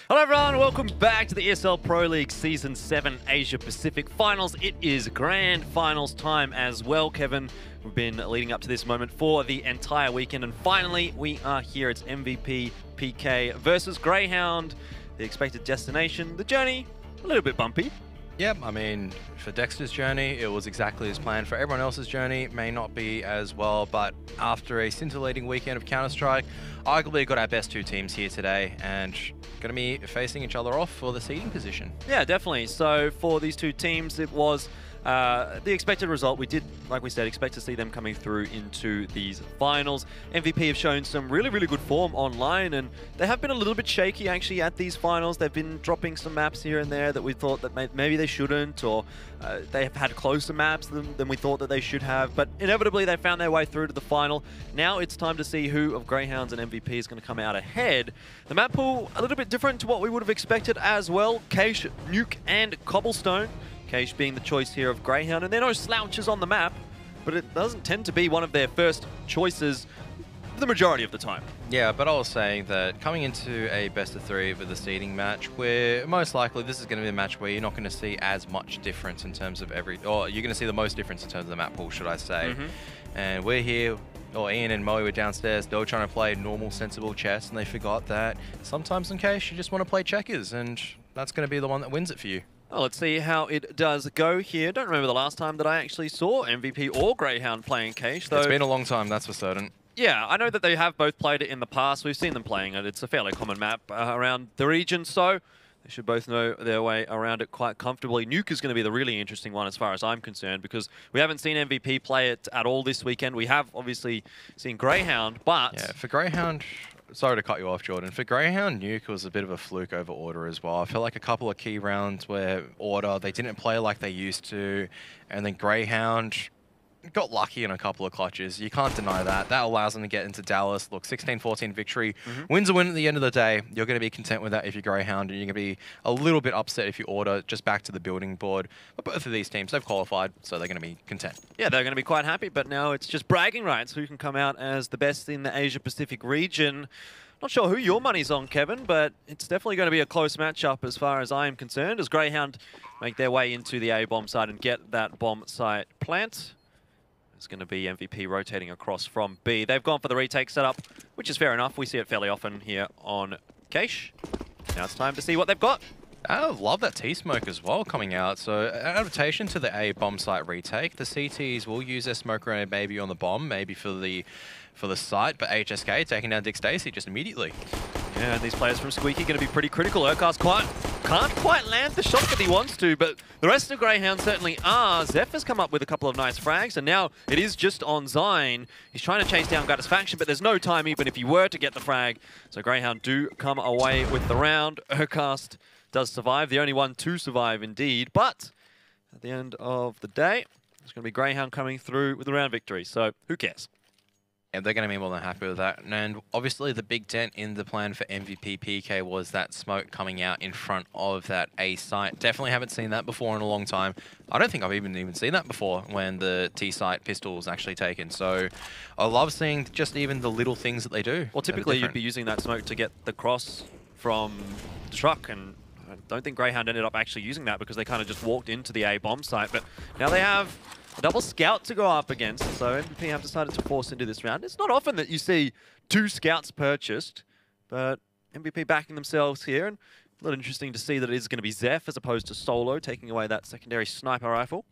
Hello everyone, welcome back to the ESL Pro League Season 7 Asia Pacific Finals. It is grand finals time as well, Kevin. We've been leading up to this moment for the entire weekend, and finally we are here. It's MVP PK versus Grayhound. The expected destination, the journey, a little bit bumpy. Yep, I mean, for Dexter's journey, it was exactly as planned. For everyone else's journey, may not be as well, but after a scintillating weekend of Counter-Strike, arguably got our best two teams here today and going to be facing each other off for the seeding position. Yeah, definitely. So for these two teams, it was the expected result. We did, like we said, expect to see them coming through into these finals. MVP have shown some really, really good form online, and they have been a little bit shaky actually at these finals. They've been dropping some maps here and there that we thought that maybe they shouldn't, or they have had closer maps than we thought that they should have. But inevitably, they found their way through to the final. Now it's time to see who of Greyhounds and MVP is going to come out ahead. The map pool, a little bit different to what we would have expected as well. Cache, Nuke, and Cobblestone. Cache being the choice here of Greyhound, and there are no slouches on the map, but it doesn't tend to be one of their first choices the majority of the time. Yeah, but I was saying that coming into a best of three with a seeding match, where most likely this is going to be a match where you're not going to see as much difference in terms of or you're going to see the most difference in terms of the map pool, should I say. And we're here, or Ian and Moe were downstairs, they were trying to play normal, sensible chess, and they forgot that sometimes in Cache you just want to play checkers, and that's going to be the one that wins it for you. Well, let's see how it does go here. Don't remember the last time that I actually saw MVP or Greyhound playing Cache, though. It's been a long time, that's for certain. Yeah, I know that they have both played it in the past. We've seen them playing it. It's a fairly common map around the region, so they should both know their way around it quite comfortably. Nuke is going to be the really interesting one as far as I'm concerned, because we haven't seen MVP play it at all this weekend. We have obviously seen Greyhound, but... Yeah, for Greyhound... Sorry to cut you off, Jordan. For Greyhound, Nuke was a bit of a fluke over Order as well. I feel like a couple of key rounds where Order, they didn't play like they used to, and then Greyhound got lucky in a couple of clutches. You can't deny that. That allows them to get into Dallas. Look, 16-14 victory. Wins a win at the end of the day. You're going to be content with that if you're Greyhound, and you're going to be a little bit upset if you Order just back to the building board. But both of these teams, they've qualified, so they're going to be content. Yeah, they're going to be quite happy, but now it's just bragging rights. Who can come out as the best in the Asia-Pacific region? Not sure who your money's on, Kevin, but it's definitely going to be a close matchup as far as I am concerned, as Greyhound make their way into the A-bomb site and get that bomb site plant. It's going to be MVP rotating across from B. They've gone for the retake setup, which is fair enough. We see it fairly often here on Cache. Now it's time to see what they've got. I love that T-smoke as well coming out. So adaptation to the A bomb site retake. The CTs will use their smoke grenade maybe on the bomb, maybe for the site, but HSK taking down Dick Stacy just immediately. Yeah, and these players from Squeaky going to be pretty critical. Urkast can't quite land the shot that he wants to, but the rest of Greyhound certainly are. Zeph has come up with a couple of nice frags, and now it is just on Zine. He's trying to chase down Gratisfaction, but there's no time even if he were to get the frag. So Greyhound do come away with the round. Urkast does survive, the only one to survive indeed, but at the end of the day, it's going to be Greyhound coming through with the round victory, so who cares? Yeah, they're going to be more than happy with that. And obviously the big dent in the plan for MVP PK was that smoke coming out in front of that A site. Definitely haven't seen that before in a long time. I don't think I've even seen that before when the T site pistol was actually taken. So I love seeing just even the little things that they do. Well, typically you'd be using that smoke to get the cross from the truck, and I don't think Greyhound ended up actually using that because they kind of just walked into the A bomb site. But now they have a double scout to go up against, so MVP have decided to force into this round. It's not often that you see two scouts purchased, but MVP backing themselves here, and a little interesting to see that it is going to be Zeph as opposed to Solo taking away that secondary sniper rifle.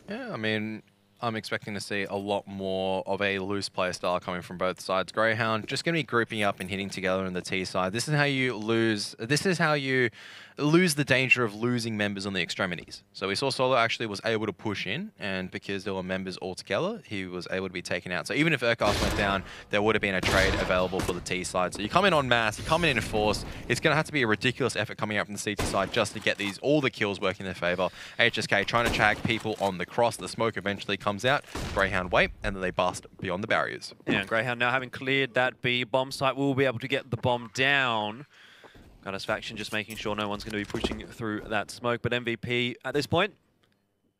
Yeah, I mean, I'm expecting to see a lot more of a loose play style coming from both sides. Greyhound just going to be grouping up and hitting together on the T side. This is how you lose. This is how you lose the danger of losing members on the extremities. So we saw Solo actually was able to push in, and because there were members all together, he was able to be taken out. So even if Urkast went down, there would have been a trade available for the T side. So you come in en masse, you come in force. It's going to have to be a ridiculous effort coming out from the CT side just to get all the kills working in their favor. HSK trying to tag people on the cross. The smoke eventually comes out. Greyhound wait, and then they bust beyond the barriers. Yeah, Greyhound now having cleared that B bomb site will be able to get the bomb down. Gratisfaction just making sure no one's going to be pushing through that smoke, but MVP at this point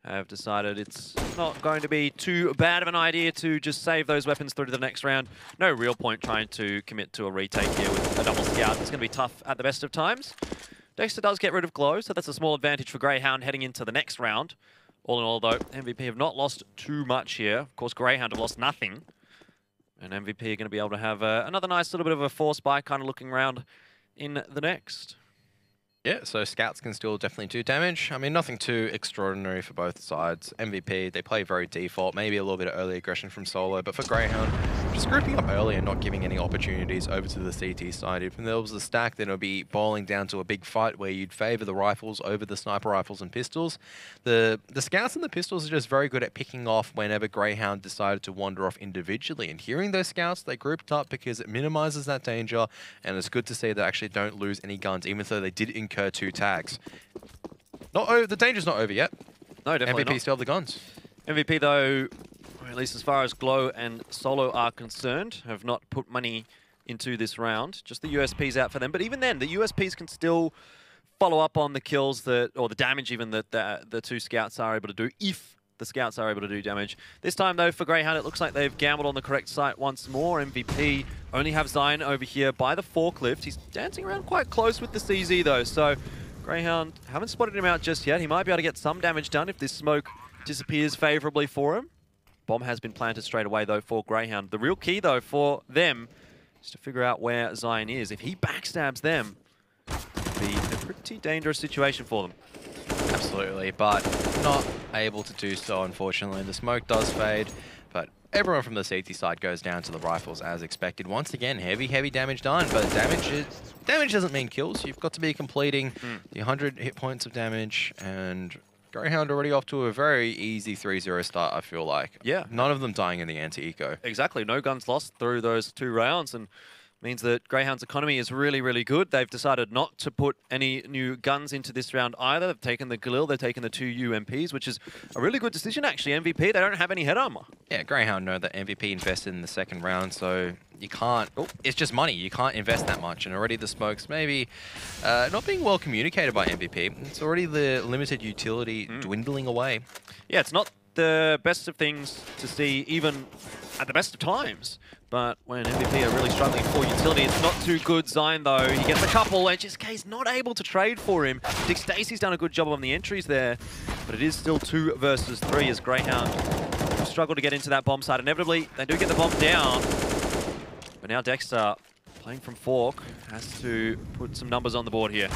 have decided it's not going to be too bad of an idea to just save those weapons through to the next round. No real point trying to commit to a retake here with a double scout. It's going to be tough at the best of times. Dexter does get rid of Glow, so that's a small advantage for Grayhound heading into the next round. All in all, though, MVP have not lost too much here. Of course, Grayhound have lost nothing. And MVP are going to be able to have another nice little bit of a force buy kind of looking around in the next. Yeah, so scouts can still definitely do damage. I mean, nothing too extraordinary for both sides. MVP, they play very default, maybe a little bit of early aggression from Solo, but for Grayhound, just grouping up early and not giving any opportunities over to the CT side. If there was a stack, then it would be boiling down to a big fight where you'd favor the rifles over the sniper rifles and pistols. The scouts and the pistols are just very good at picking off whenever Grayhound decided to wander off individually. And hearing those scouts, they grouped up because it minimizes that danger, and it's good to see they actually don't lose any guns, even though they did incur 2 tags. The danger's not over yet. No, definitely MVP not. still have the guns. MVP, though, or at least as far as Glow and Solo are concerned, have not put money into this round. Just the USPs out for them. But even then, the USPs can still follow up on the kills that, or the damage even that the 2 scouts are able to do, if the scouts are able to do damage. This time, though, for Grayhound, it looks like they've gambled on the correct site once more. MVP only have Zion over here by the forklift. He's dancing around quite close with the CZ, though, so Grayhound haven't spotted him out just yet. He might be able to get some damage done if this smoke disappears favorably for him. Bomb has been planted straight away, though, for Grayhound. The real key, though, for them is to figure out where Zion is. If he backstabs them, it'd be a pretty dangerous situation for them. Absolutely, but not able to do so, unfortunately. The smoke does fade, but everyone from the CT side goes down to the rifles as expected. Once again, heavy damage done, but damage doesn't mean kills. You've got to be completing the 100 hit points of damage, and Grayhound already off to a very easy 3-0 start, I feel like. Yeah. None of them dying in the anti-eco. Exactly. No guns lost through those 2 rounds, and means that Greyhound's economy is really good. They've decided not to put any new guns into this round either. They've taken the Galil, they've taken the 2 UMPs, which is a really good decision, actually. MVP, they don't have any head armor. Yeah, Grayhound know that MVP invested in the second round, so you can't... Oh, it's just money. You can't invest that much. And already the smokes maybe not being well communicated by MVP. It's already the limited utility dwindling away. Yeah, it's not the best of things to see even at the best of times. But when MVP are really struggling for utility, it's not too good. Zion, though, he gets a couple, and HSK's not able to trade for him. Dick Stacey's done a good job on the entries there, but it is still 2 versus 3 as Grayhound struggle to get into that bomb site. Inevitably, they do get the bomb down, but now Dexter, playing from Fork, has to put some numbers on the board here.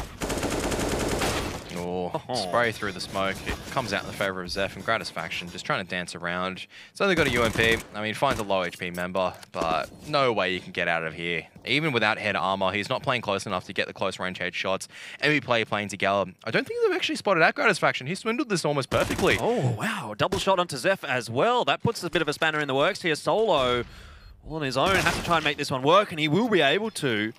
Oh, spray through the smoke. It comes out in the favor of Zeph and Gratisfaction, just trying to dance around. He's only got a UMP. I mean, finds a low HP member, but no way you can get out of here. Even without head armor, he's not playing close enough to get the close range headshots. MVP playing together. I don't think they've actually spotted out Gratisfaction. He swindled this almost perfectly. Oh, wow. Double shot onto Zeph as well. That puts a bit of a spanner in the works here. Solo, all on his own, has to try and make this one work, and he will be able to.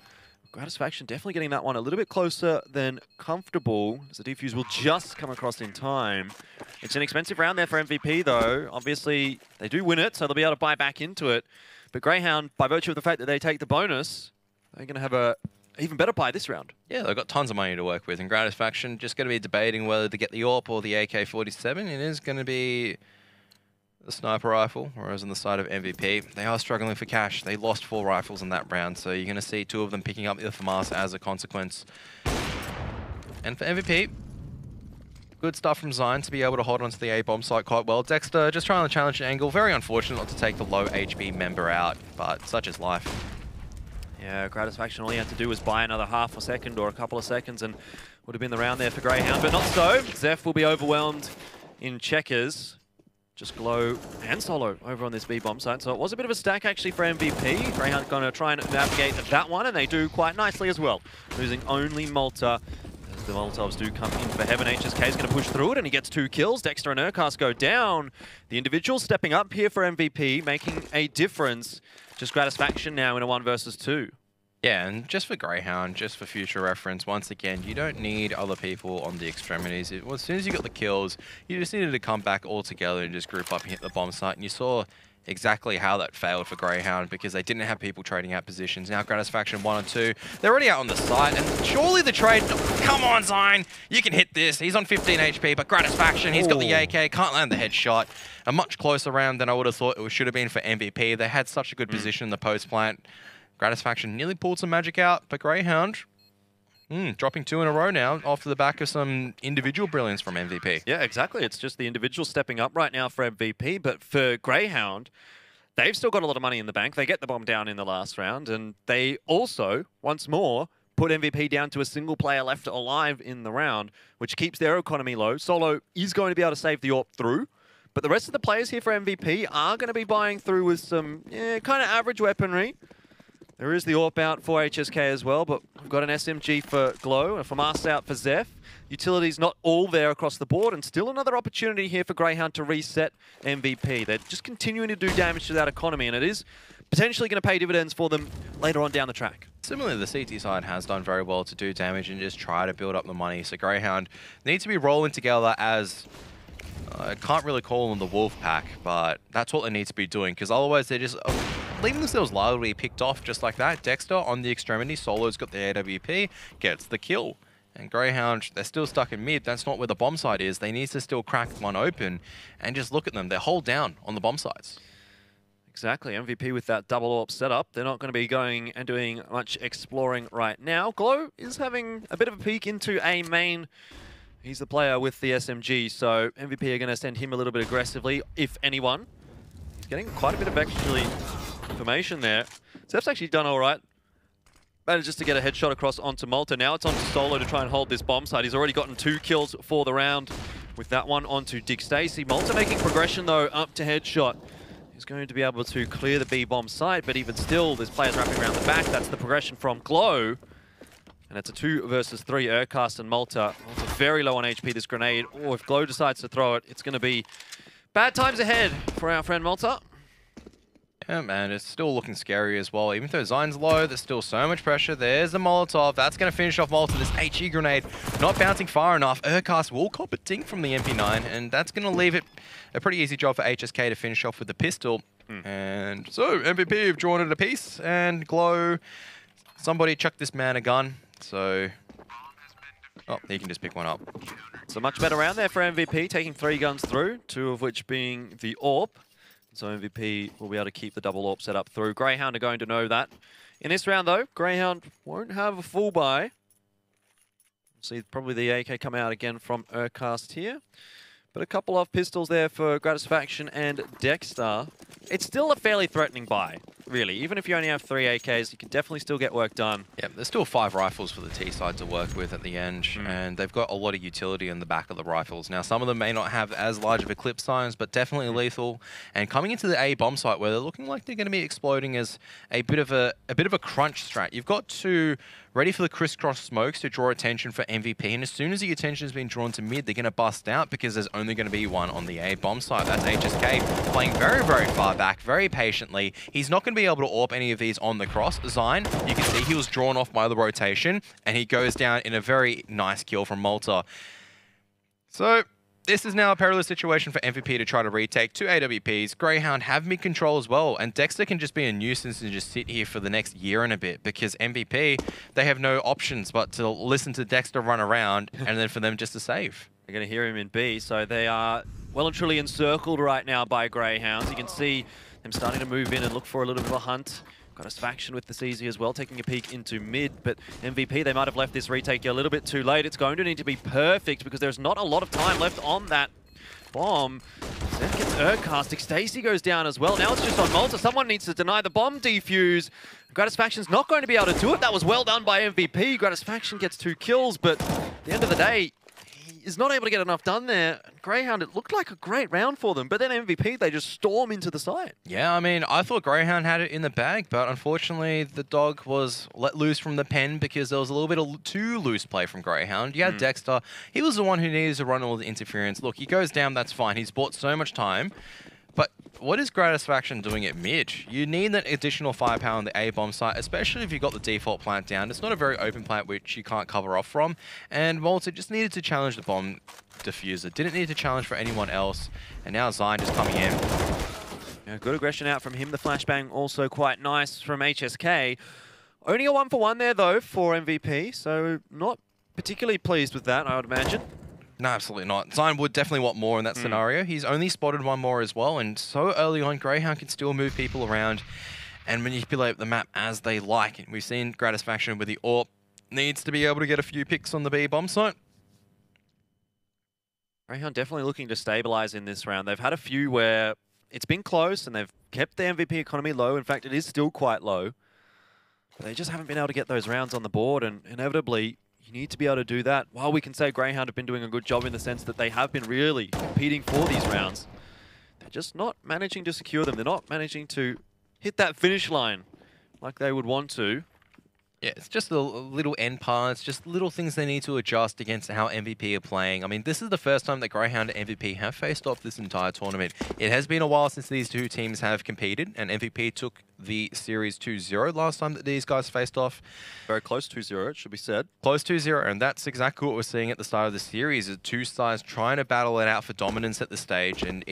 Gratisfaction definitely getting that one a little bit closer than comfortable, as the defuse will just come across in time. It's an expensive round there for MVP, though. Obviously, they do win it, so they'll be able to buy back into it. But Grayhound, by virtue of the fact that they take the bonus, they're going to have a even better buy this round. Yeah, they've got tons of money to work with, and Gratisfaction just going to be debating whether to get the AWP or the AK-47. It is going to be the sniper rifle, whereas on the side of MVP, they are struggling for cash. They lost 4 rifles in that round, so you're going to see 2 of them picking up the FMAS as a consequence. And for MVP, good stuff from Zion to be able to hold onto the A-bomb site quite well. Dexter just trying to challenge the angle. Very unfortunate not to take the low HP member out, but such is life. Yeah, Gratisfaction, all he had to do was buy another half a second or a couple of seconds and would have been the round there for Grayhound, but not so. Zeph will be overwhelmed in checkers. Just Glow and Solo over on this B-bomb site. So it was a bit of a stack actually for MVP. Grayhound going to try and navigate that one, and they do quite nicely as well. Losing only Malta. As the Molotovs do come in for Heaven. HSK is going to push through it, and he gets 2 kills. Dexter and Urcast go down. The individual stepping up here for MVP, making a difference. Just Gratisfaction now in a 1 versus 2. Yeah, and just for Grayhound, just for future reference, once again, you don't need other people on the extremities. As soon as you got the kills, you just needed to come back all together and just group up and hit the bomb site. And you saw exactly how that failed for Grayhound because they didn't have people trading out positions. Now Gratisfaction 1 and 2, they're already out on the side, and surely the trade... Come on, Zine! You can hit this. He's on 15 HP, but Gratisfaction, he's got the AK, can't land the headshot. A much closer round than I would have thought it should have been for MVP. They had such a good position in the post plant. Gratisfaction nearly pulled some magic out, but Grayhound... dropping 2 in a row now off the back of some individual brilliance from MVP. Yeah, exactly. It's just the individual stepping up right now for MVP. But for Grayhound, they've still got a lot of money in the bank. They get the bomb down in the last round. And they also, once more, put MVP down to a single player left alive in the round, which keeps their economy low. Solo is going to be able to save the AWP through. But the rest of the players here for MVP are going to be buying through with some kind of average weaponry. There is the AWP out for HSK as well, but we've got an SMG for Glow, and from us out for Zeph. Utility's not all there across the board, and still another opportunity here for Grayhound to reset MVP. They're just continuing to do damage to that economy, and it is potentially going to pay dividends for them later on down the track. Similarly, the CT side has done very well to do damage and just try to build up the money. So Grayhound needs to be rolling together as... I can't really call them the Wolf Pack, but that's what they need to be doing, because otherwise they're just leaving themselves liably picked off just like that. Dexter on the extremity, Solo's got the AWP, gets the kill. And Grayhound, they're still stuck in mid. That's not where the bomb site is. They need to still crack one open and just look at them. They're hold down on the bomb sites. Exactly. MVP with that double AWP setup. They're not going to be going and doing much exploring right now. Glow is having a bit of a peek into A main. He's the player with the SMG, so MVP are going to send him a little bit aggressively, if anyone. He's getting quite a bit of actually information there. Zeph's actually done all right. Managed just to get a headshot across onto Malta. Now it's on to Solo to try and hold this bomb site. He's already gotten 2 kills for the round with that one onto Dick Stacey. Malta making progression though up to headshot. He's going to be able to clear the B bomb site, but even still, there's players wrapping around the back. That's the progression from Glow. And it's a 2 versus 3, Urcast and Malta. Malta very low on HP, this grenade. Or if Glow decides to throw it, it's going to be bad times ahead for our friend Malta. Yeah, man, it's still looking scary as well. Even though Zine's low, there's still so much pressure. There's a Molotov. That's going to finish off Malta. This HE grenade not bouncing far enough. Urcast will cop a dink from the MP9, and that's going to leave it a pretty easy job for HSK to finish off with the pistol. And so, MVP have drawn it a piece, and Glow, somebody chuck this man a gun. So, oh, he can just pick one up. So much better round there for MVP, taking 3 guns through, 2 of which being the AWP. So MVP will be able to keep the double AWP set up through. Grayhound are going to know that. In this round though, Grayhound won't have a full buy. See probably the AK come out again from Urcast here. But a couple of pistols there for Gratisfaction and Dexter. It's still a fairly threatening buy, really. Even if you only have 3 AKs, you can definitely still get work done. Yeah, there's still 5 rifles for the T side to work with at the end, and they've got a lot of utility in the back of the rifles. Now, some of them may not have as large of eclipse signs, but definitely lethal. And coming into the A bomb site, where they're looking like they're going to be exploding as a bit of a crunch strat. You've got to ready for the crisscross smokes to draw attention for MVP, and as soon as the attention has been drawn to mid, they're going to bust out because there's only going to be one on the A bomb site. That's HSK playing very, very far back, very patiently. He's not going to be able to AWP any of these on the cross. Zine, you can see he was drawn off by the rotation, and he goes down in a very nice kill from Malta. So this is now a perilous situation for MVP to try to retake 2 AWPs. Grayhound have mid-control as well, and Dexter can just be a nuisance and just sit here for the next year and a bit, because MVP, they have no options but to listen to Dexter run around and then for them just to save. They're going to hear him in B, so they are well and truly encircled right now by Greyhounds. You can see them starting to move in and look for a little bit of a hunt. Gratisfaction with the CZ as well, taking a peek into mid, but MVP, they might have left this retake a little bit too late. It's going to need to be perfect because there's not a lot of time left on that bomb. Zeph gets Urcast. Stacey goes down as well. Now it's just on Malta. Someone needs to deny the bomb defuse. Gratisfaction's not going to be able to do it. That was well done by MVP. Gratisfaction gets 2 kills, but at the end of the day, is not able to get enough done there. Grayhound, it looked like a great round for them, but then MVP, they just storm into the site. Yeah, I mean, I thought Grayhound had it in the bag, but unfortunately the dog was let loose from the pen because there was a little bit of too loose play from Grayhound. You had Dexter. He was the one who needed to run all the interference. Look, he goes down, that's fine. He's bought so much time. But what is Gratisfaction doing at mid? You need that additional firepower on the A-bomb site, especially if you've got the default plant down. It's not a very open plant which you can't cover off from. And Malta just needed to challenge the bomb diffuser. Didn't need to challenge for anyone else. And now Zine just coming in. Yeah, good aggression out from him. The flashbang also quite nice from HSK. Only a 1-for-1 there, though, for MVP, so not particularly pleased with that, I would imagine. No, absolutely not. Zion would definitely want more in that scenario. He's only spotted one more as well, and so early on, Grayhound can still move people around and manipulate the map as they like. And we've seen Gratisfaction with the AWP needs to be able to get a few picks on the B bomb site. Grayhound definitely looking to stabilize in this round. They've had a few where it's been close and they've kept the MVP economy low. In fact, it is still quite low. But they just haven't been able to get those rounds on the board, and inevitably, you need to be able to do that. While we can say Grayhound have been doing a good job in the sense that they have been really competing for these rounds, they're just not managing to secure them. They're not managing to hit that finish line like they would want to. Yeah, it's just a little end parts, just little things they need to adjust against how MVP are playing. I mean, this is the first time that Grayhound and MVP have faced off this entire tournament. It has been a while since these two teams have competed, and MVP took the series 2-0 last time that these guys faced off. Very close 2-0, it should be said. Close 2-0, and that's exactly what we're seeing at the start of the series, is two sides trying to battle it out for dominance at the stage, and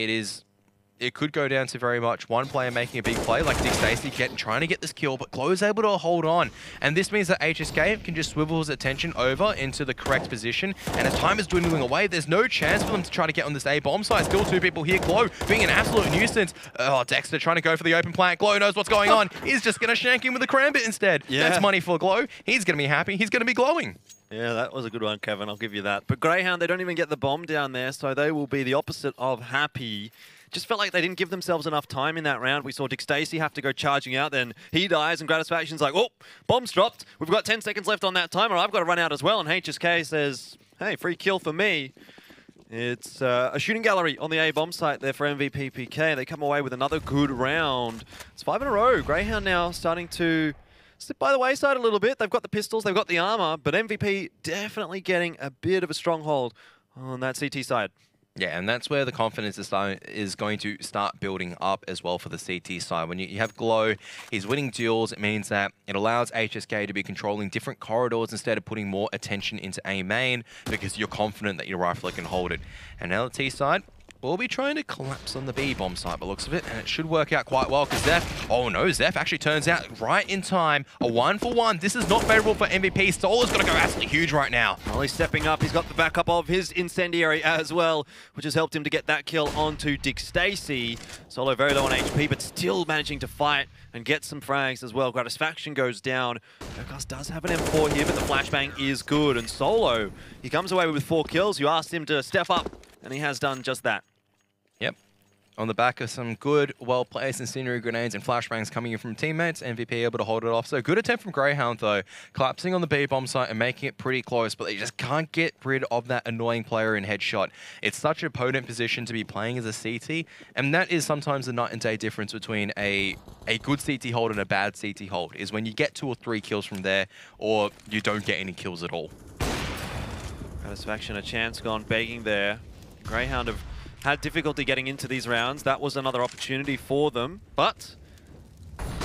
it could go down to very much one player making a big play, like Dixtacy trying to get this kill, but Glow is able to hold on. And this means that HSK can just swivel his attention over into the correct position. And as time is dwindling away, there's no chance for them to try to get on this A bomb site. Still two people here. Glow being an absolute nuisance. Oh, Dexter trying to go for the open plant. Glow knows what's going on. He's just going to shank him with a Karambit instead. Yeah. That's money for Glow. He's going to be happy. He's going to be glowing. Yeah, that was a good one, Kevin. I'll give you that. But Grayhound, they don't even get the bomb down there, so they will be the opposite of happy. Just felt like they didn't give themselves enough time in that round. We saw Dixtacy have to go charging out, then he dies, and Gratisfaction's like, oh, bomb's dropped. We've got 10 seconds left on that timer. I've got to run out as well. And HSK says, hey, free kill for me. It's a shooting gallery on the A bomb site there for MVP PK. They come away with another good round. It's 5 in a row. Grayhound now starting to slip by the wayside a little bit. They've got the pistols, they've got the armor, but MVP definitely getting a bit of a stronghold on that CT side. Yeah, and that's where the confidence is going to start building up as well for the CT side. When you have Glow, he's winning duels. It means that it allows HSK to be controlling different corridors instead of putting more attention into A main, because you're confident that your rifler can hold it. And now the T side will be trying to collapse on the B bomb site by looks of it, and it should work out quite well because Zeph, oh no, Zeph actually turns out right in time. A 1-for-1. This is not favorable for MVP. Solar's got to go absolutely huge right now. Well, he's stepping up. He's got the backup of his incendiary as well, which has helped him to get that kill onto Dixtacy. Solo very low on HP, but still managing to fight and get some frags as well. Gratisfaction goes down. Urkus does have an M4 here, but the flashbang is good. And Solo, he comes away with 4 kills. You asked him to step up, and he has done just that. Yep. On the back of some good, well-placed incendiary grenades and flashbangs coming in from teammates, MVP able to hold it off. So good attempt from Grayhound, though, collapsing on the B bomb site and making it pretty close, but they just can't get rid of that annoying player in headshot. It's such a potent position to be playing as a CT, and that is sometimes the night and day difference between a good CT hold and a bad CT hold, is when you get 2 or 3 kills from there, or you don't get any kills at all. Gratisfaction, a chance gone begging there. Grayhound have had difficulty getting into these rounds. That was another opportunity for them, but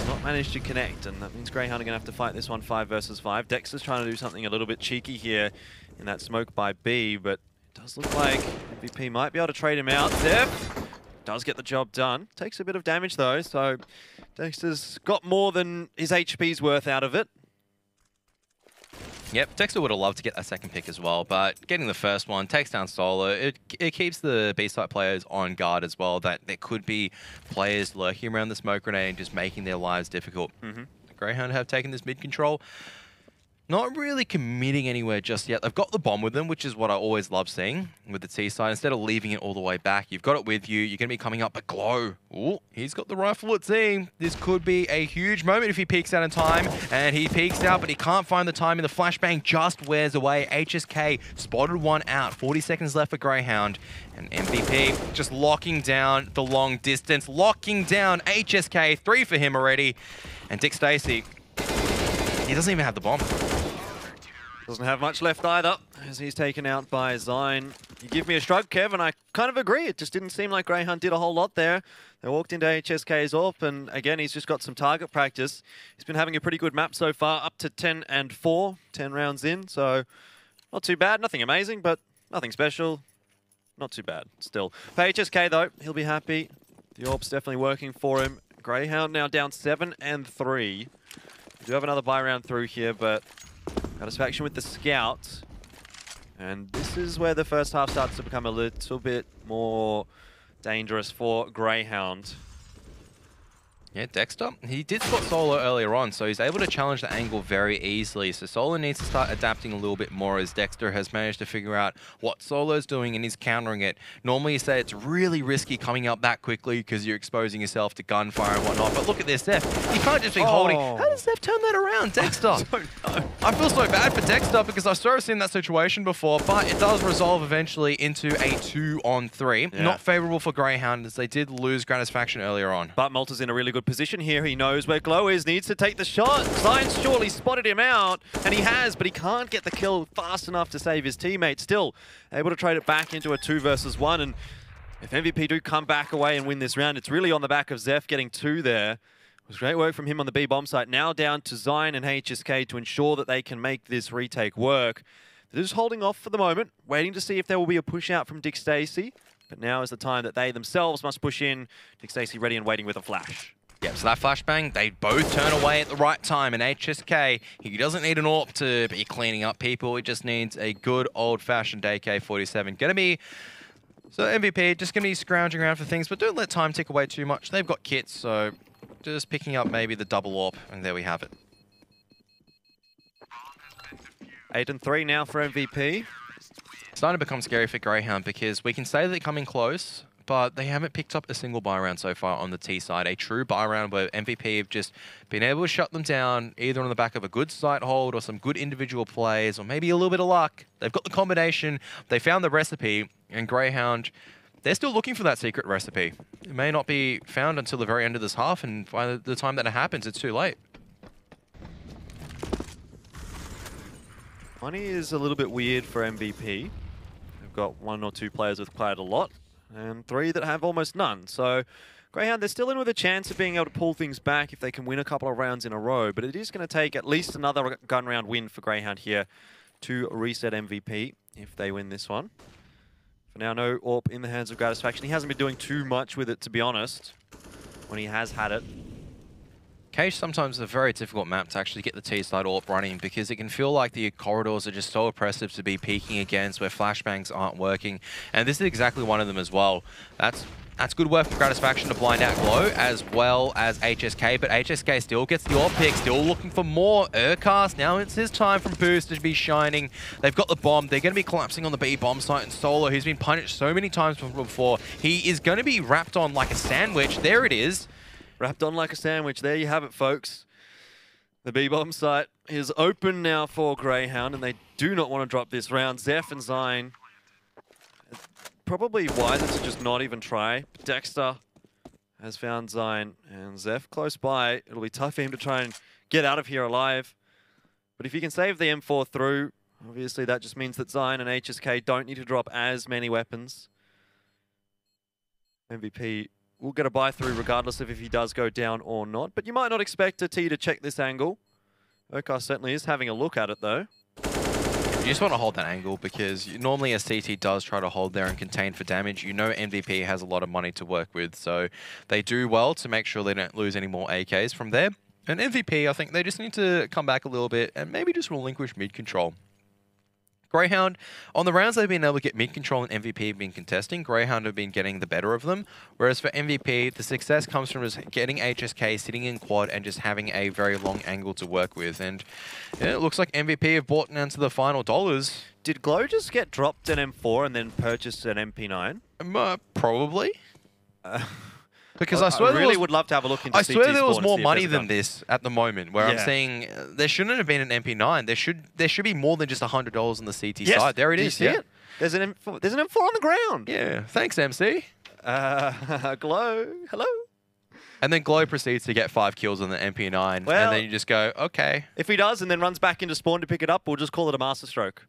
not managed to connect, and that means Grayhound are going to have to fight this one 5 versus 5. Dexter's trying to do something a little bit cheeky here in that smoke by B, but it does look like MVP might be able to trade him out. Zeph does get the job done. Takes a bit of damage though, so Dexter's got more than his HP's worth out of it. Yep, Dexter would have loved to get that second pick as well, but getting the first one takes down Solo. It keeps the B-side players on guard as well, that there could be players lurking around the smoke grenade and just making their lives difficult. Grayhound have taken this mid-control. Not really committing anywhere just yet. They've got the bomb with them, which is what I always love seeing with the T side. Instead of leaving it all the way back, you've got it with you. You're going to be coming up, but Glow. Ooh, he's got the rifle at Z. This could be a huge moment if he peeks out in time. And he peeks out, but he can't find the timing. The flashbang just wears away. HSK spotted one out. 40 seconds left for Grayhound. And MVP just locking down the long distance. Locking down HSK. 3 for him already. And Dixtacy, he doesn't even have the bomb. Doesn't have much left either, as he's taken out by Zine. You give me a shrug, Kev, and I kind of agree. It just didn't seem like Grayhound did a whole lot there. They walked into HSK's AWP, and again, he's just got some target practice. He's been having a pretty good map so far, up to 10 and 4, 10 rounds in, so not too bad. Nothing amazing, but nothing special. Not too bad, still. For HSK, though, he'll be happy. The AWP's definitely working for him. Grayhound now down 7 and 3. We do have another buy round through here, but satisfaction with the scout. And this is where the first half starts to become a little bit more dangerous for Grayhound. Yeah, Dexter, he did spot Solo earlier on, so he's able to challenge the angle very easily. So Solo needs to start adapting a little bit more as Dexter has managed to figure out what Solo's doing and he's countering it. Normally you say it's really risky coming up that quickly because you're exposing yourself to gunfire and whatnot, but look at this, Zeph. You can't just be holding. How does Zeph turn that around, Dexter? I don't know. I feel so bad for Dexter because I've sort of seen that situation before, but it does resolve eventually into a 2-on-3. Yeah. Not favorable for Grayhound as they did lose Gratisfaction earlier on. But Malta's in a really good position here. He knows where Glow is, needs to take the shot. Science surely spotted him out, and he has, but he can't get the kill fast enough to save his teammate. Still able to trade it back into a 2 versus 1, and if MVP do come back away and win this round, it's really on the back of Zeph getting 2 there. It was great work from him on the B bomb site. Now down to Zion and HSK to ensure that they can make this retake work. They're just holding off for the moment, waiting to see if there will be a push out from Dick Stacey. But now is the time that they themselves must push in. Dick Stacey ready and waiting with a flash. Yeah, so that flashbang, they both turn away at the right time. And HSK, he doesn't need an AWP to be cleaning up people. He just needs a good old-fashioned AK-47. Gonna be... So MVP, just gonna be scrounging around for things, but don't let time tick away too much. They've got kits, so just picking up maybe the double AWP, and there we have it. 8 and 3 now for MVP. It's starting to become scary for Grayhound because we can say they're coming close, but they haven't picked up a single buy round so far on the T side. A true buy round where MVP have just been able to shut them down either on the back of a good site hold or some good individual plays or maybe a little bit of luck. They've got the combination, they found the recipe, and Grayhound, they're still looking for that secret recipe. It may not be found until the very end of this half, and by the time that it happens, it's too late. Money is a little bit weird for MVP. They've got 1 or 2 players with quite a lot, and 3 that have almost none. So Grayhound, they're still in with a chance of being able to pull things back if they can win a couple of rounds in a row, but it is going to take at least another gun round win for Grayhound here to reset MVP if they win this one. For now, no AWP in the hands of Gratisfaction. He hasn't been doing too much with it, to be honest, when he has had it. Cage sometimes is a very difficult map to actually get the T-side AWP running because it can feel like the corridors are just so oppressive to be peeking against where flashbangs aren't working. And this is exactly one of them as well. That's good work for Gratisfaction to blind out Glow as well as HSK, but HSK still gets the AWP pick, still looking for more. Urcast, now it's his time from Boost to be shining. They've got the bomb. They're going to be collapsing on the B bomb site, and Solo, who's been punished so many times before, he is going to be wrapped on like a sandwich. There it is. Wrapped on like a sandwich. There you have it, folks. The B-bomb site is open now for Grayhound, and they do not want to drop this round. Zeph and Zion, probably wiser to just not even try. Dexter has found Zion, and Zeph close by. It'll be tough for him to try and get out of here alive. But if he can save the M4 through, obviously that just means that Zion and HSK don't need to drop as many weapons. MVP will get a buy through regardless of if he does go down or not. But you might not expect a T to check this angle. Urkar certainly is having a look at it though. You just want to hold that angle because normally a CT does try to hold there and contain for damage. You know MVP has a lot of money to work with, so they do well to make sure they don't lose any more AKs from there. And MVP, I think they just need to come back a little bit and maybe just relinquish mid control. Grayhound, on the rounds they've been able to get mid control and MVP have been contesting, Grayhound have been getting the better of them. Whereas for MVP, the success comes from just getting HSK sitting in quad and just having a very long angle to work with. And yeah, it looks like MVP have bought down to the final dollars. Did Glow just get dropped an M4 and then purchased an MP9? Probably. Because I swear really would love to have a look into I swear there was Spawn more money than this at the moment, where I'm saying there shouldn't have been an MP9. There should be more than just $100 on the CT side. There it is. See it? There's an M4 on the ground. Yeah. Thanks, MC. Glow. Hello. And then Glow proceeds to get 5 kills on the MP9, Well, and then you just go, okay. If he does and then runs back into Spawn to pick it up, we'll just call it a masterstroke.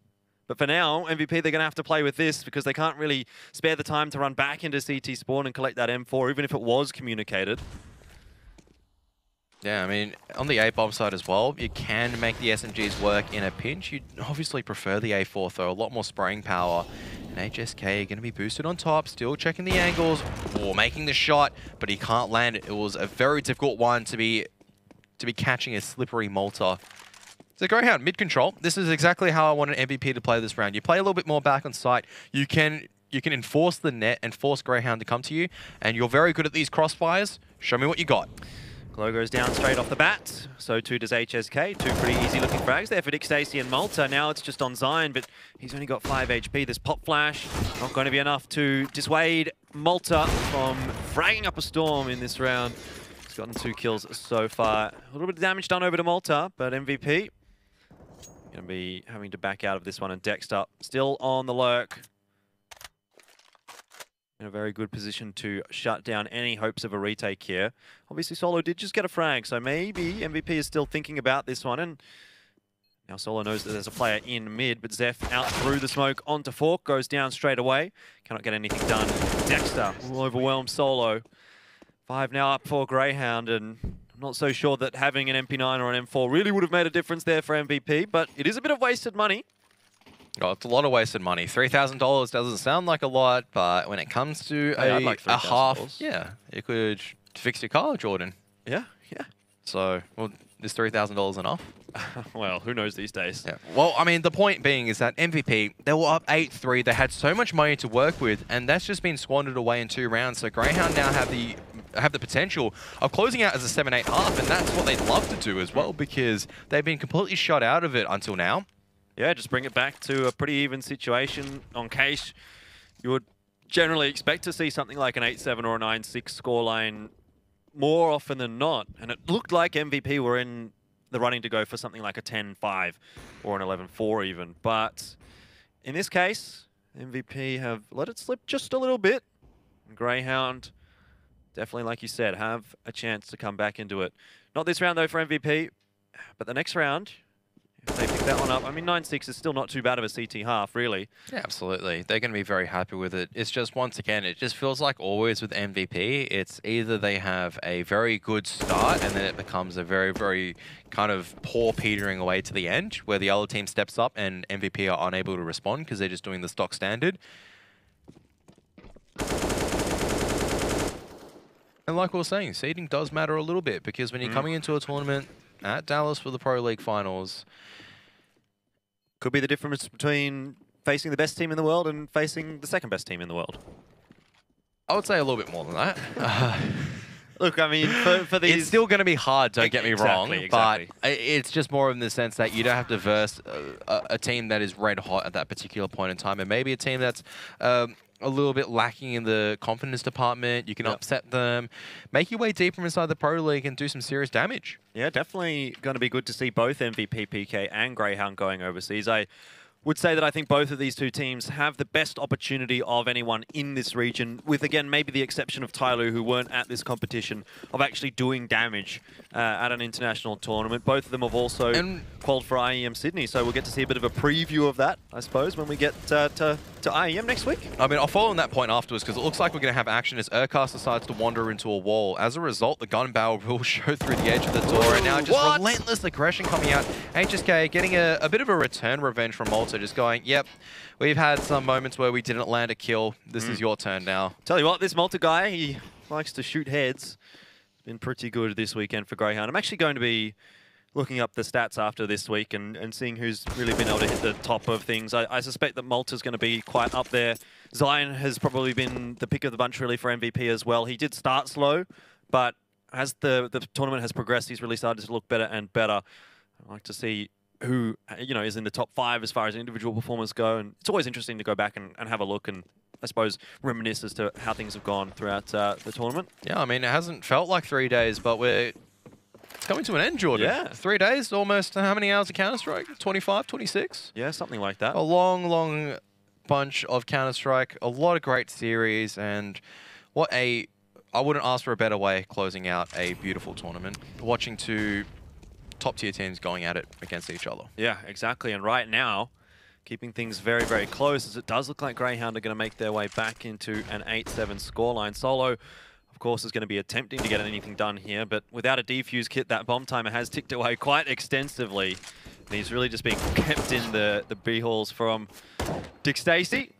But for now, MVP, they're going to have to play with this because they can't really spare the time to run back into CT Spawn and collect that M4, even if it was communicated. Yeah, I mean, on the A-bomb side as well, you can make the SMGs work in a pinch. You'd obviously prefer the A4, though. A lot more spraying power. And HSK going to be boosted on top, still checking the angles, making the shot, but he can't land it. It was a very difficult one to be catching a slippery Malta. So Grayhound, mid-control. This is exactly how I want an MVP to play this round. You play a little bit more back on site. You can enforce the net and force Grayhound to come to you, and you're very good at these crossfires. Show me what you got. Glow goes down straight off the bat. So too does HSK. Two pretty easy-looking frags there for Dick Stacey and Malta. Now it's just on Zion, but he's only got 5 HP. This pop flash not going to be enough to dissuade Malta from fragging up a storm in this round. He's gotten 2 kills so far. A little bit of damage done over to Malta, but MVP going to be having to back out of this one, and Dexter still on the lurk. In a very good position to shut down any hopes of a retake here. Obviously, Solo did just get a frag, so maybe MVP is still thinking about this one. And now Solo knows that there's a player in mid, but Zeph out through the smoke onto Fork, goes down straight away. Cannot get anything done. Dexter will overwhelm Solo. 5 now up for Grayhound, and I'm not so sure that having an MP9 or an M4 really would have made a difference there for MVP, but it is a bit of wasted money. Oh, it's a lot of wasted money. $3,000 doesn't sound like a lot, but when it comes to like a half, yeah, you could fix your car, Jordan. Yeah, yeah. So, well, is $3,000 enough? Well, who knows these days? Yeah. Well, I mean, the point being is that MVP, they were up 8-3. They had so much money to work with, and that's just been squandered away in 2 rounds. So Grayhound now have the potential of closing out as a 7-8 half, and that's what they'd love to do as well, because they've been completely shut out of it until now. Yeah, just bring it back to a pretty even situation. On Case, you would generally expect to see something like an 8-7 or a 9-6 scoreline more often than not. And it looked like MVP were in the running to go for something like a 10-5 or an 11-4 even. But in this case, MVP have let it slip just a little bit. And Grayhound, definitely, like you said, have a chance to come back into it. Not this round, though, for MVP, but the next round, if they pick that one up, I mean, 9-6 is still not too bad of a CT half, really. Yeah, absolutely. They're going to be very happy with it. It's just, once again, it just feels like always with MVP, it's either they have a very good start and then it becomes a very, very kind of poor petering away to the end, where the other team steps up and MVP are unable to respond because they're just doing the stock standard. And like we were saying, seeding does matter a little bit, because when you're coming into a tournament at Dallas for the Pro League finals, could be the difference between facing the best team in the world and facing the second best team in the world. I would say a little bit more than that. Look, I mean, for these... It's still going to be hard, don't get me wrong, exactly. But it's just more in the sense that you don't have to verse a team that is red hot at that particular point in time, and maybe a team that's a little bit lacking in the confidence department. You can upset them, make your way deeper inside the Pro League and do some serious damage. Yeah, definitely going to be good to see both MVP, PK and Grayhound going overseas. I would say that I think both of these two teams have the best opportunity of anyone in this region, with, again, maybe the exception of Tyloo, who weren't at this competition, of actually doing damage at an international tournament. Both of them have also qualified for IEM Sydney, so we'll get to see a bit of a preview of that, I suppose, when we get to IEM next week. I mean, I'll follow on that point afterwards, because it looks like we're going to have action as Urcast decides to wander into a wall. As a result, the gun barrel will show through the edge of the door, and now just relentless aggression coming out. HSK getting a bit of a return revenge from Malta, just going, yep, we've had some moments where we didn't land a kill. This is your turn now. Tell you what, this Malta guy, he likes to shoot heads. It's been pretty good this weekend for Grayhound. I'm actually going to be looking up the stats after this week and seeing who's really been able to hit the top of things. I suspect that Malta's going to be quite up there. Zion has probably been the pick of the bunch really for MVP as well. He did start slow, but as the tournament has progressed, he's really started to look better and better. I'd like to see who, you know, is in the top 5 as far as individual performers go, and it's always interesting to go back and have a look and, I suppose, reminisce as to how things have gone throughout the tournament. Yeah, I mean, it hasn't felt like 3 days, but it's coming to an end, Jordan. Yeah. 3 days, almost how many hours of Counter-Strike? 25, 26? Yeah, something like that. A long, long bunch of Counter-Strike, a lot of great series, and I wouldn't ask for a better way closing out a beautiful tournament. Watching two top-tier teams going at it against each other. Yeah, exactly. And right now, keeping things very, very close, as it does look like Grayhound are going to make their way back into an 8-7 scoreline. Solo, of course, is going to be attempting to get anything done here, but without a defuse kit, that bomb timer has ticked away quite extensively. And he's really just being kept in the B-halls from Dick Stacey.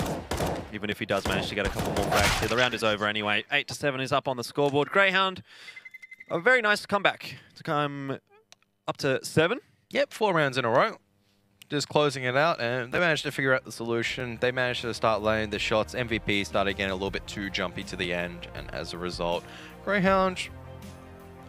even if he does manage to get a couple more frags here. The round is over anyway. 8-7 is up on the scoreboard. Grayhound, a very nice comeback to come up to 7. Yep, 4 rounds in a row. Just closing it out, and they managed to figure out the solution. They managed to start laying the shots. MVP started getting a little bit too jumpy to the end, and as a result, Grayhound,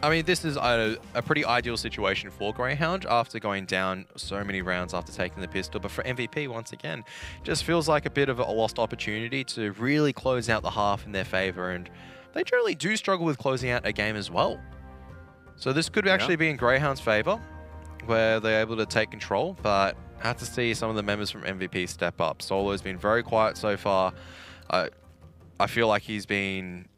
I mean, this is a pretty ideal situation for Grayhound after going down so many rounds after taking the pistol. But for MVP, once again, just feels like a bit of a lost opportunity to really close out the half in their favor. And they generally do struggle with closing out a game as well. So this could actually be in Grayhound's favor, where they're able to take control. But I have to see some of the members from MVP step up. Solo's been very quiet so far. I feel like he's been...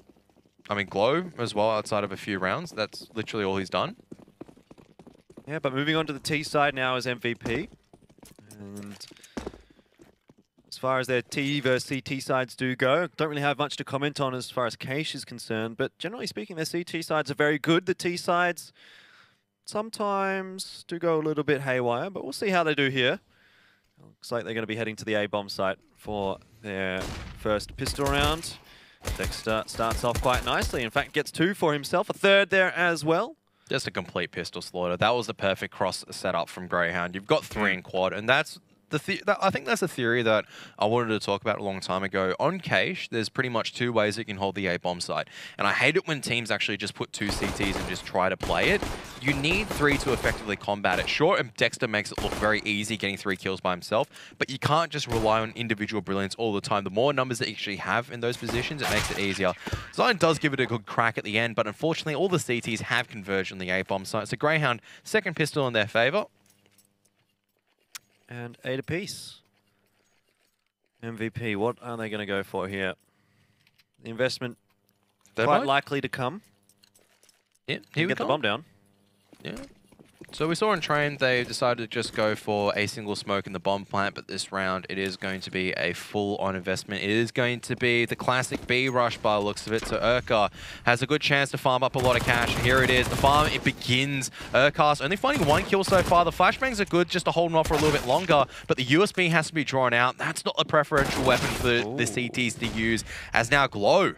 I mean, Glow as well, outside of a few rounds. That's literally all he's done. Yeah, but moving on to the T side now is MVP. And as far as their T versus CT sides do go, don't really have much to comment on as far as Keish is concerned, but generally speaking, their CT sides are very good. The T sides sometimes do go a little bit haywire, but we'll see how they do here. Looks like they're going to be heading to the A-bomb site for their first pistol round. Dexter starts off quite nicely. In fact, gets 2 for himself. A 3rd there as well. Just a complete pistol slaughter. That was the perfect cross setup from Grayhound. You've got 3 in quad, and that's I think that's a theory that I wanted to talk about a long time ago. On Keish, there's pretty much 2 ways you can hold the A-bomb site. And I hate it when teams actually just put 2 CTs and just try to play it. You need 3 to effectively combat it. Sure, Dexter makes it look very easy getting 3 kills by himself, but you can't just rely on individual brilliance all the time. The more numbers that you actually have in those positions, it makes it easier. Zion does give it a good crack at the end, but unfortunately, all the CTs have converged on the A-bomb site. So Grayhound, 2nd pistol in their favor. And 8 apiece. MVP, what are they going to go for here? The investment quite likely to come. Yeah, here we get the bomb down. Yeah. So we saw on train, they decided to just go for a single smoke in the bomb plant, but this round it is going to be a full-on investment. It is going to be the classic B rush by the looks of it. So Urka has a good chance to farm up a lot of cash. Here it is, the farm, it begins. Urka's only finding 1 kill so far. The flashbangs are good just to hold them off for a little bit longer, but the USB has to be drawn out. That's not a preferential weapon for the CTs to use, as now Glow,